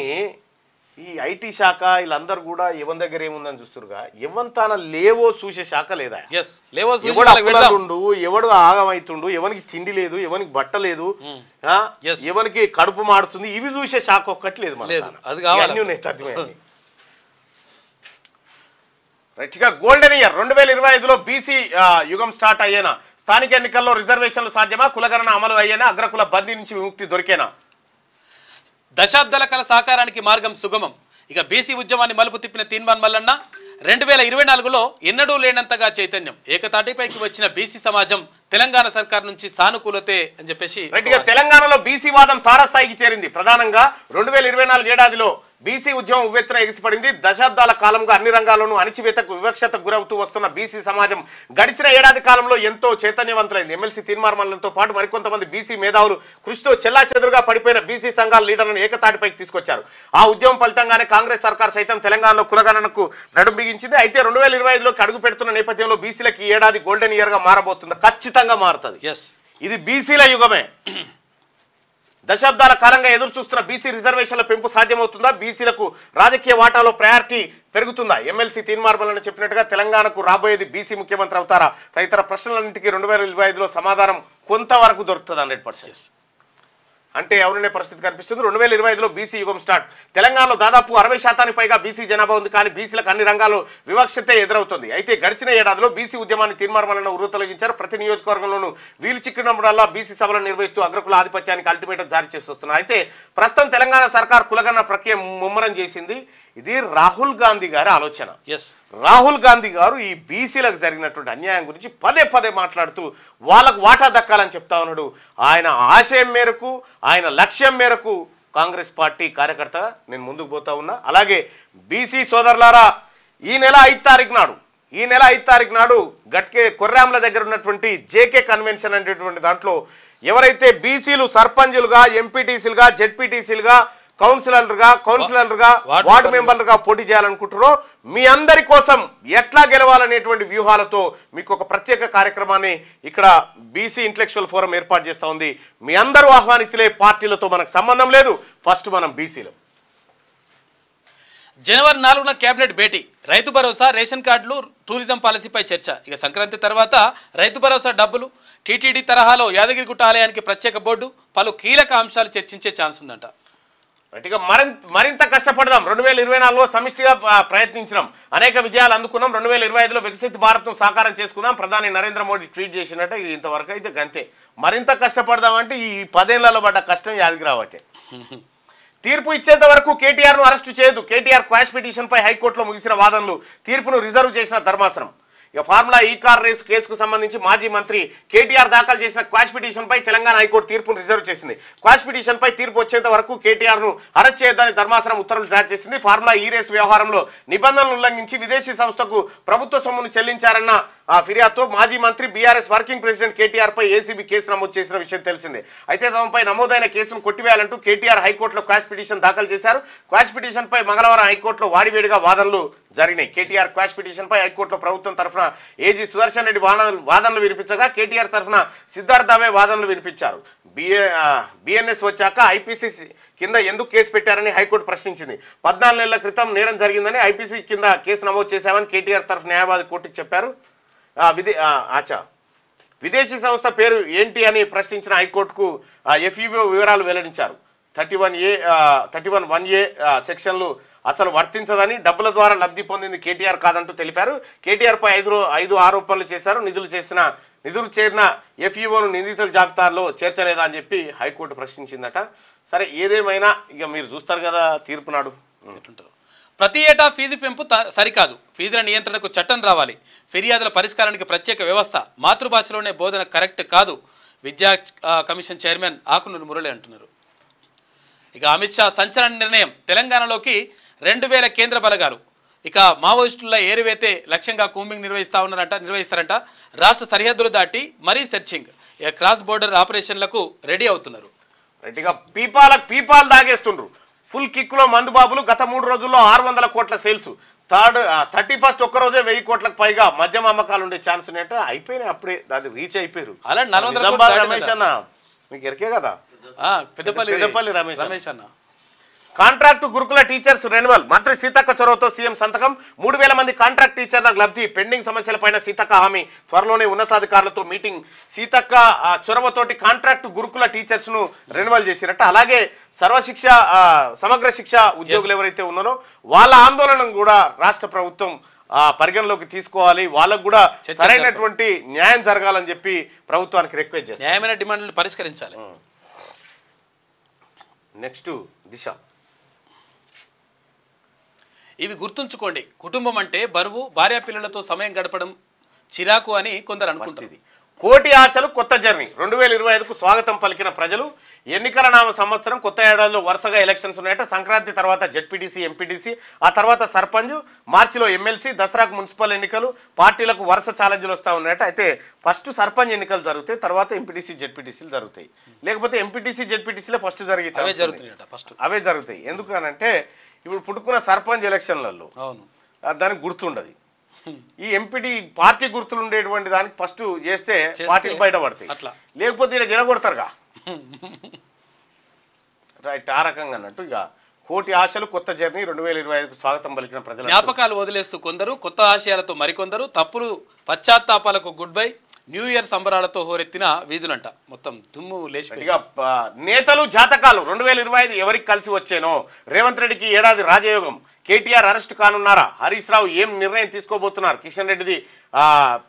ఈ ఐటీ శాఖ వీళ్ళందరూ కూడా ఎవరి దగ్గర ఏముందని చూస్తురుగా, ఎవంతాన లేవో చూసే శాఖ లేదా? ఎవడు ఎవడు ఆగమవుతుండు, ఎవరికి తిండి లేదు, ఎవరికి బట్ట లేదు, ఎవరికి కడుపు మాడుతుంది, ఇవి చూసే శాఖ ఒక్కటి లేదు. అన్నీ ఉన్నాయి. రైట్గా గోల్డెన్ ఇయర్ 2025లో బీసీ యుగం స్టార్ట్ అయ్యేనా? స్థానిక ఎన్నికల్లో రిజర్వేషన్లు సాధ్యమా? కులగణన అమలు అయ్యేనా? అగ్రకుల బందీ నుంచి విముక్తి దొరికేనా? దశాబ్దాల కల సాకారానికి మార్గం సుగమం. ఇక బీసీ ఉద్యమాన్ని మలుపు తిప్పిన తీన్మాన్ మల్లన్న 2024లో ఎన్నడూ లేనంతగా చైతన్యం. ఏకతాటిపైకి వచ్చిన బీసీ సమాజం తెలంగాణ సర్కార్ నుంచి సానుకూలతే అని చెప్పేసి తెలంగాణలో బీసీ వాదం తారస్థాయికి చేరింది. ప్రధానంగా 2024 ఏడాదిలో బీసీ ఉద్యమం ఉవ్వెత్తున ఎగిసిపడింది. దశాబ్దాల కాలంగా అన్ని రంగాల్లోనూ అణిచివేతకు వివక్షతకు గురవుతూ వస్తున్న బీసీ సమాజం గడిచిన ఏడాది కాలంలో ఎంతో చైతన్యవంతులైంది. ఎమ్మెల్సీ తీన్మార్ మల్లన్నతో పాటు మరికొంతమంది బీసీ మేధావులు కృషితో చెల్లాచెదురుగా పడిపోయిన బీసీ సంఘాల లీడర్లను ఏకతాటిపైకి తీసుకొచ్చారు. ఆ ఉద్యమం ఫలితంగానే కాంగ్రెస్ సర్కార్ సైతం తెలంగాణలో కులగణనకు నడుం బిగించింది. అయితే 2025లోకి అడుగు పెడుతున్న నేపథ్యంలో బీసీలకు ఈ ఏడాది గోల్డెన్ ఇయర్ గా మారబోతుంది. ఖచ్చితంగా మారుతుంది. ఇది బీసీల యుగమే. దశాబ్దాల కాలంగా ఎదురు చూస్తున్న బీసీ రిజర్వేషన్ల పెంపు సాధ్యమవుతుందా? బీసీలకు రాజకీయ వాటాలో ప్రయారిటీ పెరుగుతుందా? ఎమ్మెల్సీ తీన్మార్ మల్లన్న చెప్పినట్టుగా తెలంగాణకు రాబోయేది బీసీ ముఖ్యమంత్రి అవుతారా? తదితర ప్రశ్నలన్నింటికీ 2025లో సమాధానం కొంతవరకు దొరుకుతుంది. 100%. అంటే ఎవరనే పరిస్థితి కనిపిస్తుంది. 2025లో బీసీ యుగం స్టార్ట్. తెలంగాణలో దాదాపు 60% పైగా బీసీ జనాభా ఉంది. కానీ బీసీలకు అన్ని రంగాల్లో వివక్షతే ఎదురవుతుంది. అయితే గడిచిన ఏడాదిలో బీసీ ఉద్యమాన్ని తీన్మార్ మల్లన్న ఉర్రూతొలగించారు. ప్రతి నియోజకవర్గంలోనూ వీలు చిక్కినప్పుడల్లా బీసీ సభలను నిర్వహిస్తూ అగ్రకుల ఆధిపత్యానికి అల్టిమేటం జారీ చేస్తున్నారు. అయితే ప్రస్తుతం తెలంగాణ సర్కార్ కులగణన ప్రక్రియ ముమ్మరం చేసింది. ఇది రాహుల్ గాంధీ గారి ఆలోచన. రాహుల్ గాంధీ గారు ఈ బీసీలకు జరిగినటువంటి అన్యాయం గురించి పదే పదే మాట్లాడుతూ వాళ్ళకు వాటా దక్కాలని చెప్తా ఉన్నాడు. ఆయన ఆశయం మేరకు, ఆయన లక్ష్యం మేరకు కాంగ్రెస్ పార్టీ కార్యకర్త నేను ముందుకు పోతా ఉన్నా. అలాగే బీసీ సోదరులారా, ఈ నెల 5 తారీఖు నాడు గట్కే కొర్రాంల దగ్గర ఉన్నటువంటి జేకే కన్వెన్షన్ అనేటువంటి దాంట్లో ఎవరైతే బీసీలు సర్పంచులుగా, ఎంపీటీసీలుగా, జెడ్పీటీసీలుగా, కౌన్సిలర్గా, వార్డు మెంబర్లుగా పోటీ చేయాలనుకుంటారో మీ అందరి కోసం ఎట్లా గెలవాలనేటువంటి వ్యూహాలతో మీకు ఒక ప్రత్యేక కార్యక్రమాన్ని ఇక్కడ బీసీ ఇంటలెక్చువల్ ఫోరం ఏర్పాటు చేస్తూ ఉంది. మీ అందరూ ఆహ్వానితులే. పార్టీలతో మనకు సంబంధం లేదు. ఫస్ట్ మనం బీసీలు. జనవరి 4న కేబినెట్ భేటీ. రైతు భరోసా, రేషన్ కార్డులు, టూరిజం పాలసీపై చర్చ. ఇక సంక్రాంతి తర్వాత రైతు భరోసా డబ్బులు, టీటీడీ తరహాలో యాదగిరిగుట్ట ఆలయానికి ప్రత్యేక బోర్డు, పలు కీలక అంశాలు చర్చించే ఛాన్స్ ఉందంట. ఇక మరింత కష్టపడదాం. 2024లో సమిష్టిగా ప్రయత్నించినాం, అనేక విజయాలు అందుకున్నాం. 2025లో వికసిత భారత్ను సాకారం చేసుకుందాం. ప్రధాని నరేంద్ర మోడీ ట్వీట్ చేసినట్టు ఇంతవరకు అయితే గంతే. మరింత కష్టపడదాం అంటే ఈ 10 ఏళ్లలో పడ్డ కష్టం యాదికి రావట్టే. తీర్పు ఇచ్చేంత వరకు కేటీఆర్ను అరెస్టు చేయదు. కేటీఆర్ క్వాష్ పిటిషన్పై హైకోర్టులో ముగిసిన వాదనలు, తీర్పును రిజర్వ్ చేసిన ధర్మాసనం. ఇక ఫార్ములా ఈ కార్ రేసు కేసుకు సంబంధించి మాజీ మంత్రి కేటీఆర్ దాఖలు చేసిన క్వాష్ పిటిషన్పై తెలంగాణ హైకోర్టు తీర్పును రిజర్వ్ చేసింది. క్వాష్ పిటిషన్పై తీర్పు వచ్చేంత వరకు కేటీఆర్ను అరెస్ట్ చేయొద్దని ధర్మాసనం ఉత్తర్వులు జారీ చేసింది. ఫార్ములా ఈ రేసు వ్యవహారంలో నిబంధనలు ఉల్లంఘించి విదేశీ సంస్థకు ప్రభుత్వ సొమ్మును చెల్లించారన్న ఫిర్యాదుతో మాజీ మంత్రి బీఆర్ఎస్ వర్కింగ్ ప్రెసిడెంట్ కేటీఆర్ పై ఏసీబీ కేసు నమోదు చేసిన విషయం తెలిసిందే. అయితే తమపై నమోదైన కేసును కొట్టివేయాలంటూ కేటీఆర్ హైకోర్టులో క్వాష్ పిటిషన్ దాఖలు చేశారు. క్వాష్ పిటిషన్పై మంగళవారం హైకోర్టులో వాడివేడిగా వాదనలు జరిగినాయి. కేటీఆర్ క్వాష్ పిటిషన్పై హైకోర్టులో ప్రభుత్వం తరఫున ఏజీ సుదర్శన్ రెడ్డి వాదనలు వినిపించగా కేటీఆర్ తరఫున సిద్ధార్థ దావే వాదనలు వినిపించారు. బిఎన్ఎస్ వచ్చాక ఐపీసీ కింద ఎందుకు కేసు పెట్టారని హైకోర్టు ప్రశ్నించింది. 14 నెలల క్రితం నేరం జరిగిందని ఐపీసీ కింద కేసు నమోదు చేశామని కేటీఆర్ తరఫు న్యాయవాది కోర్టుకు చెప్పారు. విదేశీ సంస్థ పేరు ఏంటి అని ప్రశ్నించిన హైకోర్టుకు ఎఫ్ఈఓ వివరాలు వెల్లడించారు. 31(1)(a) సెక్షన్లు అసలు వర్తించదని, డబ్బుల ద్వారా లబ్ధి పొందింది కేటీఆర్ కాదంటూ తెలిపారు. కేటీఆర్పై 5 ఆరోపణలు చేశారు. నిధులు చేరిన ఎఫ్ఈఓను నిందితుల జాబితాలో చేర్చలేదా అని చెప్పి హైకోర్టు ప్రశ్నించిందట. సరే, ఏదేమైనా ఇక మీరు చూస్తారు కదా తీర్పు నాడు ఎట్లుంటుందో. ప్రతి ఏటా ఫీజు పెంపు సరికాదు. ఫీజుల నియంత్రణకు చట్టం రావాలి. ఫిర్యాదుల పరిష్కారానికి ప్రత్యేక వ్యవస్థ. మాతృభాషలోనే బోధన కరెక్ట్ కాదు. విద్యా కమిషన్ చైర్మన్ ఆకునూరు మురళి అంటున్నారు. ఇక అమిత్ షా సంచలన నిర్ణయం. తెలంగాణలోకి 2000 కేంద్ర బలగాలు. ఇక మావోయిస్టుల ఏరివేతే లక్ష్యంగా కూంబింగ్ నిర్వహిస్తారంట. రాష్ట్ర సరిహద్దులు దాటి మరీ సెర్చింగ్. ఇక క్రాస్ బోర్డర్ ఆపరేషన్లకు రెడీ అవుతున్నారు. ఇక పీపాలు దాగేస్తుండ్రు. ఫుల్ కిక్లో మందుబాబులు. గత 3 రోజుల్లో 600 కోట్ల సేల్స్. 31st ఒక్కరోజే 1000 కోట్లకు పైగా మద్యం అమ్మకాలు ఉండే ఛాన్స్ ఉన్నట్టు అయిపోయినాయి. అప్పుడే అది రీచ్ అయిపోయారు. రమేష్ అన్న మీకు ఎరికే కదా, పెద్దపల్లి రమేష్ అన్న. కాంట్రాక్టు గురుకుల టీచర్స్ రెన్యువల్. మంత్రి సీతక్క చొరవతో సీఎం సంతకం. 3000 మంది కాంట్రాక్ట్ టీచర్లకు లబ్ధి. పెండింగ్ సమస్యలపైన సీతక్క హామీ. త్వరలోనే ఉన్నతాధికారులతో మీటింగ్. సీతక్క చొరవతోటి కాంట్రాక్టు గురుకుల టీచర్స్ ను రెన్యువల్ చేసిరట. అలాగే సమగ్ర శిక్ష ఉద్యోగులు ఎవరైతే ఉన్నారో వాళ్ళ ఆందోళనను కూడా రాష్ట్ర ప్రభుత్వం పరిగణలోకి తీసుకోవాలి, వాళ్ళకు కూడా సరైనటువంటి న్యాయం జరగాలని చెప్పి ప్రభుత్వానికి రిక్వెస్ట్ చేస్తారు. న్యాయమైన డిమాండ్లను పరిష్కరించాలి. నెక్స్ట్ దిశ. ఇవి గుర్తుంచుకోండి. కుటుంబం అంటే బరువు, భార్య పిల్లలతో సమయం గడపడం చిరాకు అని కొందరు అనుకుంటుంది. కోటి ఆశలు కొత్త జర్నీ 2025కు స్వాగతం పలికిన ప్రజలు. ఎన్నికల నామ సంవత్సరం, కొత్త ఏడాదిలో వరుసగా ఎలక్షన్స్ ఉన్నాయట. సంక్రాంతి తర్వాత జెడ్పీటీసీ, ఎంపీటీసీ, ఆ తర్వాత సర్పంచ్, మార్చిలో ఎమ్మెల్సీ, దసరాకు మున్సిపల్ ఎన్నికలు, పార్టీలకు వరుస ఛాలెంజ్లు వస్తూ ఉన్నాయట. అయితే ఫస్ట్ సర్పంచ్ ఎన్నికలు జరుగుతాయి, తర్వాత ఎంపీటీసీ, జెడ్పీటీసీలు జరుగుతాయి. లేకపోతే ఎంపీటీసీ, జెడ్పీటీసీలే ఫస్ట్ జరిగే అవే జరుగుతాయి. ఎందుకనంటే ఇప్పుడు పుట్టుకున్న సర్పంచ్ ఎలక్షన్లలో దానికి గుర్తుండదు. ఈ ఎంపీటీ పార్టీ గుర్తులు ఉండేటువంటి దానికి ఫస్ట్ చేస్తే పార్టీలు బయటపడతాయి. లేకపోతే ఇలా జడగొడతారుగా. రైట్, ఆ రకంగా అన్నట్టు. ఇక కోటి ఆశలు కొత్త జర్నీ 2025కు స్వాగతం పలికిన ప్రజలు. జ్ఞాపకాలు వదిలేస్తూ కొందరు, కొత్త ఆశయాలతో మరికొందరు, తప్పులు పశ్చాత్తాపాలకు గుడ్ బై, న్యూ ఇయర్ సంబరాలతో హోరెత్తిన వీధులంట. మొత్తం దుమ్ము లేచి. ఇక నేతలు జాతకాలు 2025 ఎవరికి కలిసి వచ్చేనో. రేవంత్ రెడ్డికి ఏడాది రాజయోగం. కేటీఆర్ అరెస్ట్ కానున్నారా? హరీష్ రావు ఏం నిర్ణయం తీసుకోబోతున్నారు? కిషన్ రెడ్డిది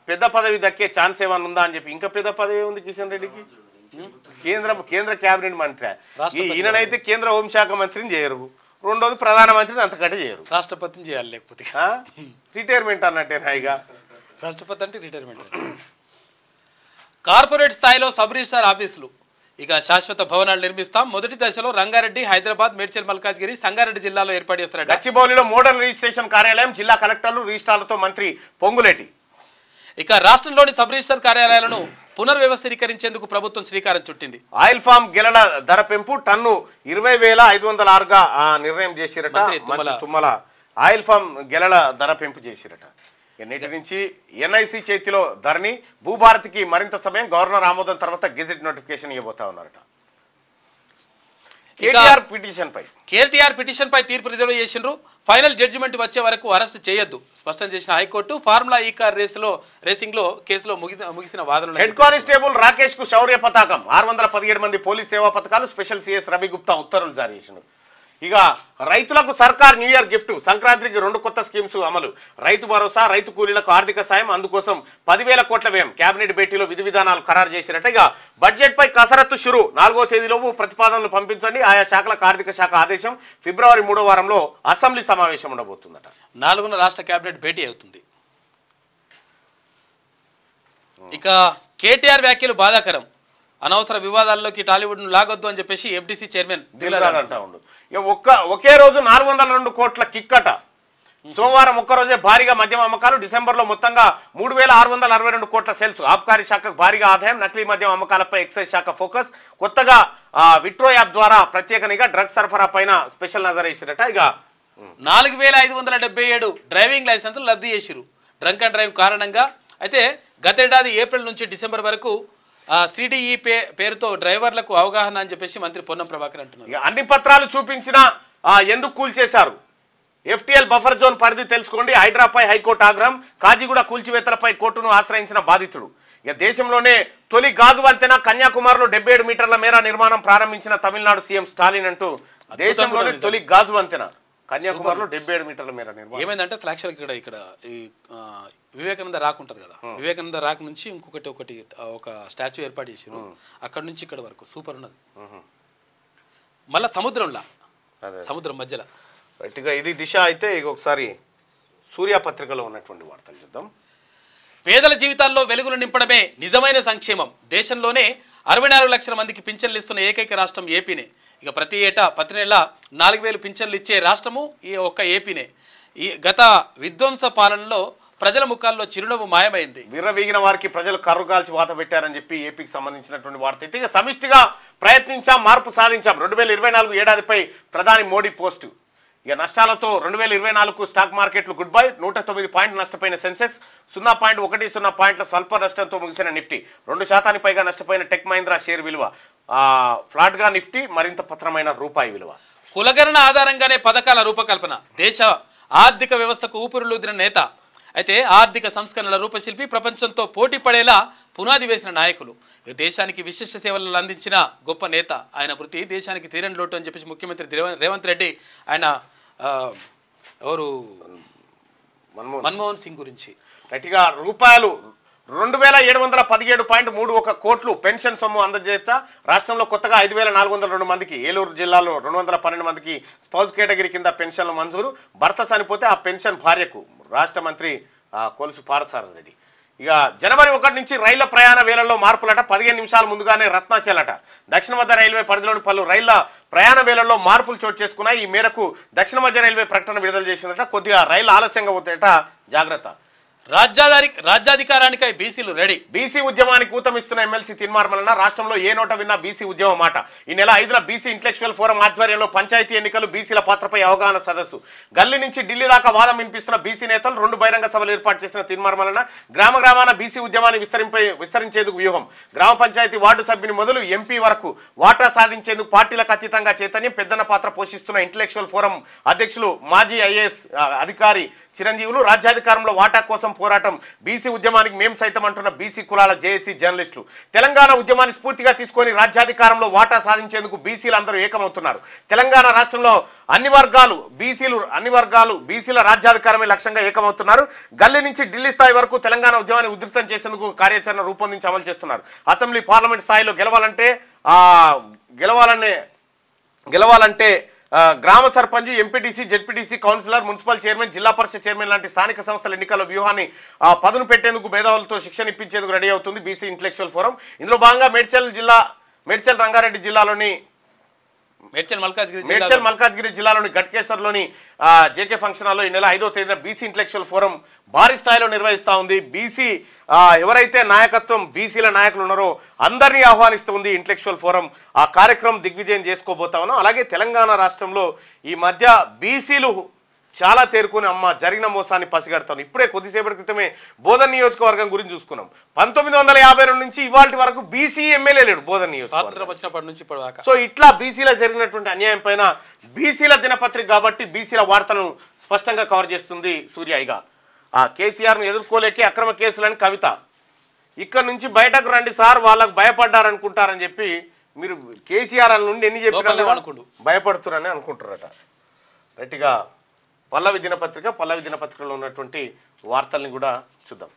పెద్ద పదవి దక్కే ఛాన్స్ ఏమన్నా ఉందా అని చెప్పి. ఇంకా పెద్ద పదవి ఉంది కిషన్ రెడ్డికి. కేంద్ర కేబినెట్ మంత్రి. ఈయననైతే కేంద్ర హోంశాఖ మంత్రిని చేయరు, రెండోది ప్రధానమంత్రిని అంతకంటే చేయరు, రాష్ట్రపతిని చేయాలి. లేకపోతే రిటైర్మెంట్ అన్నట్టే. హాయిగా రాష్ట్రపతి అంటే రిటైర్మెంట్. కార్పొరేట్ స్థాయిలో సబ్ రిజిస్ట్రార్ ఆఫీసులు. ఇక శాశ్వత భవనాలు నిర్మిస్తాం. మొదటి దశలో రంగారెడ్డి, హైదరాబాద్, మేడ్చల్, మల్కాజ్గిరి, సంగారెడ్డి జిల్లాలో ఏర్పాటు చేస్తారు. గచ్చిబౌలిలో మోడల్ రిజిస్ట్రేషన్ కార్యాలయం, జిల్లా కలెక్టర్లు, రిజిస్ట్రార్లతో మంత్రి పొంగులేటి. ఇక రాష్ట్రంలోని సబ్ రిజిస్టర్ కార్యాలయాలను పునర్వ్యవస్థీకరించేందుకు ప్రభుత్వం శ్రీకారం చుట్టింది. ఆయిల్ ఫామ్ గెలల ధర పెంపు టన్ను 20,506గా నిర్ణయం చేసిరట. తుమ్మల ఆయిల్ ఫామ్ గెలల ధర పెంపు చేసిరట. నేటి నుంచి ఎన్ఐసి చేతిలో ధరణి, భూభారతికి మరింత సమయం, గవర్నర్ ఆమోదం తర్వాత గెజెట్ నోటిఫికేషన్ ఇవ్వబోతా ఉన్నారట. కేటీఆర్ పిటిషన్ పై తీర్పు రిజర్వ్ చేసిండ్రు. ఫైనల్ జడ్జిమెంట్ వచ్చే వరకు అరెస్ట్ చేయొద్దు స్పష్టం చేసిన హైకోర్టు. ఫార్ములా ఈ కార్ రేసింగ్ లో కేసులో ముగిసిన వాదనలు. హెడ్ కానిస్టేబుల్ రాకేష్ కు శౌర్య పతాకం. 617 మంది పోలీస్ సేవా పథకాలు. స్పెషల్ సిఎస్ రవి గుప్తా ఉత్తర్వులు జారీ చేసిండు. ఇక రైతులకు సర్కార్ న్యూ ఇయర్ గిఫ్ట్. సంక్రాంతికి 2 కొత్త స్కీమ్స్ అమలు. రైతు భరోసా, రైతు కూలీలకు ఆర్థిక సాయం, అందుకోసం 10,000 కోట్ల వ్యయం. కేబినెట్ భేటీలో విధి విధానాలు ఖరారు చేసినట్టు. ఇక బడ్జెట్ పై కసరత్తు షురు. 4వ తేదీలోపు ప్రతిపాదనలు పంపించండి. ఆయా శాఖలకు ఆర్థిక శాఖ ఆదేశం. ఫిబ్రవరి 3వ వారంలో అసెంబ్లీ సమావేశం ఉండబోతుందట. 4వ రాష్ట్ర కేబినెట్ భేటీ అవుతుంది. ఇక కేటీఆర్ వ్యాఖ్యలు బాధాకరం. అనవసర వివాదాల్లోకి టాలీవుడ్ ను లాగొద్దు అని చెప్పేసి ఎఫ్డీసీ చైర్మన్ అంటా ఉండు. ఒకే రోజు 402 కోట్ల కిక్కట. సోమవారం ఒక్కరోజే భారీగా మద్యం అమ్మకాలు. డిసెంబర్లో మొత్తంగా 3,662 కోట్ల సేల్స్. ఆబ్కారీ శాఖకు భారీగా ఆదాయం. నకిలీ మద్యం అమ్మకాలపై ఎక్సైజ్ శాఖ ఫోకస్. కొత్తగా విట్రో యాప్ ద్వారా ప్రత్యేక నిఘా. డ్రగ్స్ సరఫరా పైన స్పెషల్ నజర్ వేసిరట. ఇక 4,577 డ్రైవింగ్ లైసెన్సులు రద్దు చేసిరు డ్రంక్ అండ్ డ్రైవ్ కారణంగా. అయితే గతేడాది ఏప్రిల్ నుంచి డిసెంబర్ వరకు సిడిఈ పేరుతో డ్రైవర్లకు అవగాహన అని చెప్పేసి మంత్రి పొన్నం ప్రభాకర్ అంటున్నారు. అన్ని పత్రాలు చూపించినా ఎందుకు కూల్చేశారు? ఎఫ్టీఎల్ బఫర్ జోన్ పరిధి తెలుసుకోండి. హైడ్రాపై హైకోర్టు ఆగ్రహం. కాజీగూడ కూల్చివేతలపై కోర్టును ఆశ్రయించిన బాధితుడు. ఇక దేశంలోనే తొలి గాజు వంతెన కన్యాకుమారిలో 77 మీటర్ల మేర నిర్మాణం ప్రారంభించిన తమిళనాడు సీఎం స్టాలిన్ అంటూ. దేశంలోనే తొలి గాజు వంతెన కన్యాకుమారిలో 77 మీటర్ల మేర నిర్మాణం. ఏమైందంటే ఫ్లాక్చర్ ఇక్కడ ఈ వివేకానంద రాక్ ఉంటుంది కదా, వివేకానంద రాక్ నుంచి ఒకటి ఒక స్టాచ్యూ ఏర్పాటు చేసారు. అక్కడ నుంచి ఇక్కడ వరకు సూపర్ ఉన్నది. మళ్ళా సముద్రం మధ్యలో. రైట్గా ఇది దిశ. అయితే ఇక ఒకసారి సూర్య పత్రికలో ఉన్నటువంటి వార్తలు చూద్దాం. పేదల జీవితాల్లో వెలుగులు నింపడమే నిజమైన సంక్షేమం. దేశంలోనే 64 లక్షల మందికి పింఛన్లు ఇస్తున్న ఏకైక రాష్ట్రం ఏపీనే. ఇక ప్రతి ఏటా ప్రతి నెల 4,000 పింఛన్లు ఇచ్చే రాష్ట్రము ఈ ఒక్క ఏపీనే. ఈ గత విధ్వంస పాలనలో ప్రజల ముఖాల్లో చిరునవ్వు మాయమైంది. విర్రవీగిన వారికి ప్రజలు కర్రుగాల్చి వాత పెట్టారని చెప్పి ఏపీకి సంబంధించినటువంటి వార్త. అయితే ఇక సమిష్టిగా ప్రయత్నించాం, మార్పు సాధించాం. 2024 ఏడాదిపై ప్రధాని మోడీ పోస్టు. ఇక నష్టాలతో 2024కు స్టాక్ మార్కెట్లు గుడ్ బై. 109 పాయింట్లు నష్టపోయిన సెన్సెక్స్. 0.10 పాయింట్ల స్వల్ప నష్టంతో ముగిసిన నిఫ్టీ. 2% పైగా నష్టపోయిన టెక్ మహీంద్రా షేర్ విలువ ఫ్లాట్గా. నిఫ్టీ మరింత పత్రమైన రూపాయి విలువ. కులగణన ఆధారంగానే పథకాల రూపకల్పన. దేశ ఆర్థిక వ్యవస్థకు ఊపిరులూదిన నేత. అయితే ఆర్థిక సంస్కరణల రూపశిల్పి, ప్రపంచంతో పోటీ పడేలా పునాది వేసిన నాయకులు. దేశానికి విశిష్ట సేవలను అందించిన గొప్ప నేత. ఆయన వృత్తి దేశానికి తీరని లోటు అని చెప్పేసి ముఖ్యమంత్రి రేవంత్ రెడ్డి ఆయన మన్మోహన్ సింగ్ గురించి గట్టిగా రూపాయలు 2717.31 కోట్లు పెన్షన్ సొమ్ము అందజేత రాష్ట్రంలో కొత్తగా 5402 మందికి, ఏలూరు జిల్లాలో 212 మందికి స్పౌస్ కేటగిరీ కింద పెన్షన్లు మంజూరు. భర్త చనిపోతే ఆ పెన్షన్ భార్యకు. రాష్ట్ర మంత్రి కొలుసు పార్థసారథి రెడ్డి. ఇక జనవరి 1 నుంచి రైళ్ల ప్రయాణ వేళల్లో మార్పులట. 15 నిమిషాల ముందుగానే రత్నాచలట. దక్షిణ మధ్య రైల్వే పరిధిలోని పలు రైళ్ల ప్రయాణ వేళల్లో మార్పులు చోటు చేసుకున్నాయి. ఈ మేరకు దక్షిణ మధ్య రైల్వే ప్రకటన విడుదల చేసిందట. కొద్దిగా రైళ్లు ఆలస్యంగా పోతాయట, జాగ్రత్త. రాజ్యాధికారానికై బీసీలు రెడీ. బీసీ ఉద్యమానికి ఊతమిస్తున్న ఎమ్మెల్సీ తీర్మార్మలన్న రాష్ట్రంలో ఏ నోట విన్నా బీసీ ఉద్యమం మాట. ఈ నెల 5న బీసీ ఇంటలెక్చువల్ ఫోరం ఆధ్వర్యంలో పంచాయతీ ఎన్నికలు, బీసీల పాత్రపై అవగాహన సదస్సు. గల్లీ నుంచి ఢిల్లీ దాకా వాదం వినిపిస్తున్న బీసీ నేతలు 2 బహిరంగ సభలు ఏర్పాటు చేసిన తీర్మార్మలన్న గ్రామ గ్రామాన బీసీ ఉద్యమాన్ని విస్తరించేందుకు వ్యూహం. గ్రామ పంచాయతీ వార్డు సభ్యుని మొదలు ఎంపీ వరకు వాటా సాధించేందుకు పార్టీలకు అతీతంగా చైతన్యం, పెద్దన్న పాత్ర పోషిస్తున్న ఇంటలెక్చువల్ ఫోరం అధ్యక్షులు మాజీ ఐఏఎస్ అధికారి చిరంజీవులు. రాజ్యాధికారంలో వాటా కోసం పోరాటం, బీసీ ఉద్యమానికి మేం సైతం అంటున్న బీసీ కులాల జేఏసీ జర్నలిస్టులు. తెలంగాణ ఉద్యమాన్ని స్ఫూర్తిగా తీసుకొని రాజ్యాధికారంలో వాటా సాధించేందుకు బీసీలు అందరూ ఏకమవుతున్నారు. తెలంగాణ రాష్ట్రంలో అన్ని వర్గాలు బీసీల రాజ్యాధికారమే లక్ష్యంగా ఏకమవుతున్నారు. గల్లీ నుంచి ఢిల్లీ స్థాయి వరకు తెలంగాణ ఉద్యమాన్ని ఉధృతం చేసేందుకు కార్యాచరణ రూపొందించి అమలు చేస్తున్నారు. అసెంబ్లీ పార్లమెంట్ స్థాయిలో గెలవాలంటే గ్రామ sarpanch, MPTC, ZPTC, councillor, municipal chairman, జిల్లా పరిషత్ చైర్మన్ లాంటి స్థానిక సంస్థల ఎన్నికల వ్యూహాన్ని పదును పెట్టేందుకు మేధావులతో శిక్షణ ఇప్పించేందుకు రెడీ అవుతుంది బీసీ ఇంటలెక్చువల్ ఫోరం. ఇందులో భాగంగా మేడ్చల్ రంగారెడ్డి జిల్లాలోని మేడ్చల్ మల్కాజ్గిరి జిల్లాలోని గట్కేసర్లోని జేకే ఫంక్షన్ హాల్లో ఈ నెల 5వ తేదీన బీసీ ఇంటలెక్చువల్ ఫోరం భారీ స్థాయిలో నిర్వహిస్తూ ఉంది. బీసీ ఎవరైతే నాయకత్వం బీసీల నాయకులు ఉన్నారో అందరినీ ఆహ్వానిస్తుంది ఇంటలెక్చువల్ ఫోరం. ఆ కార్యక్రమం దిగ్విజయం చేసుకోబోతా ఉన్నాం. అలాగే తెలంగాణ రాష్ట్రంలో ఈ మధ్య బీసీలు చాలా తేరుకుని జరిగిన మోసాన్ని పసిగడతాను. ఇప్పుడే కొద్దిసేపటి క్రితమే బోధన్ నియోజకవర్గం గురించి చూసుకున్నాం. 1952 నుంచి ఇవాళ వరకు బీసీ ఎమ్మెల్యే లేడు బోధన్ నియోజకవర్గం. సో ఇట్లా బీసీల జరిగినటువంటి అన్యాయం పైన బీసీల దినపత్రిక కాబట్టి బీసీల వార్తలను స్పష్టంగా కవర్ చేస్తుంది సూర్య. కేసీఆర్ను ఎదుర్కోలేకే అక్రమ కేసులని కవిత. ఇక్కడ నుంచి బయటకు రండి సార్, వాళ్ళకు భయపడ్డారనుకుంటారని చెప్పి మీరు కేసీఆర్ నుండి ఎన్ని చెప్పినా భయపడుతున్నారని అనుకుంటారట. గట్టిగా పల్లవి దినపత్రికలో ఉన్నటువంటి వార్తల్ని కూడా చూద్దాం.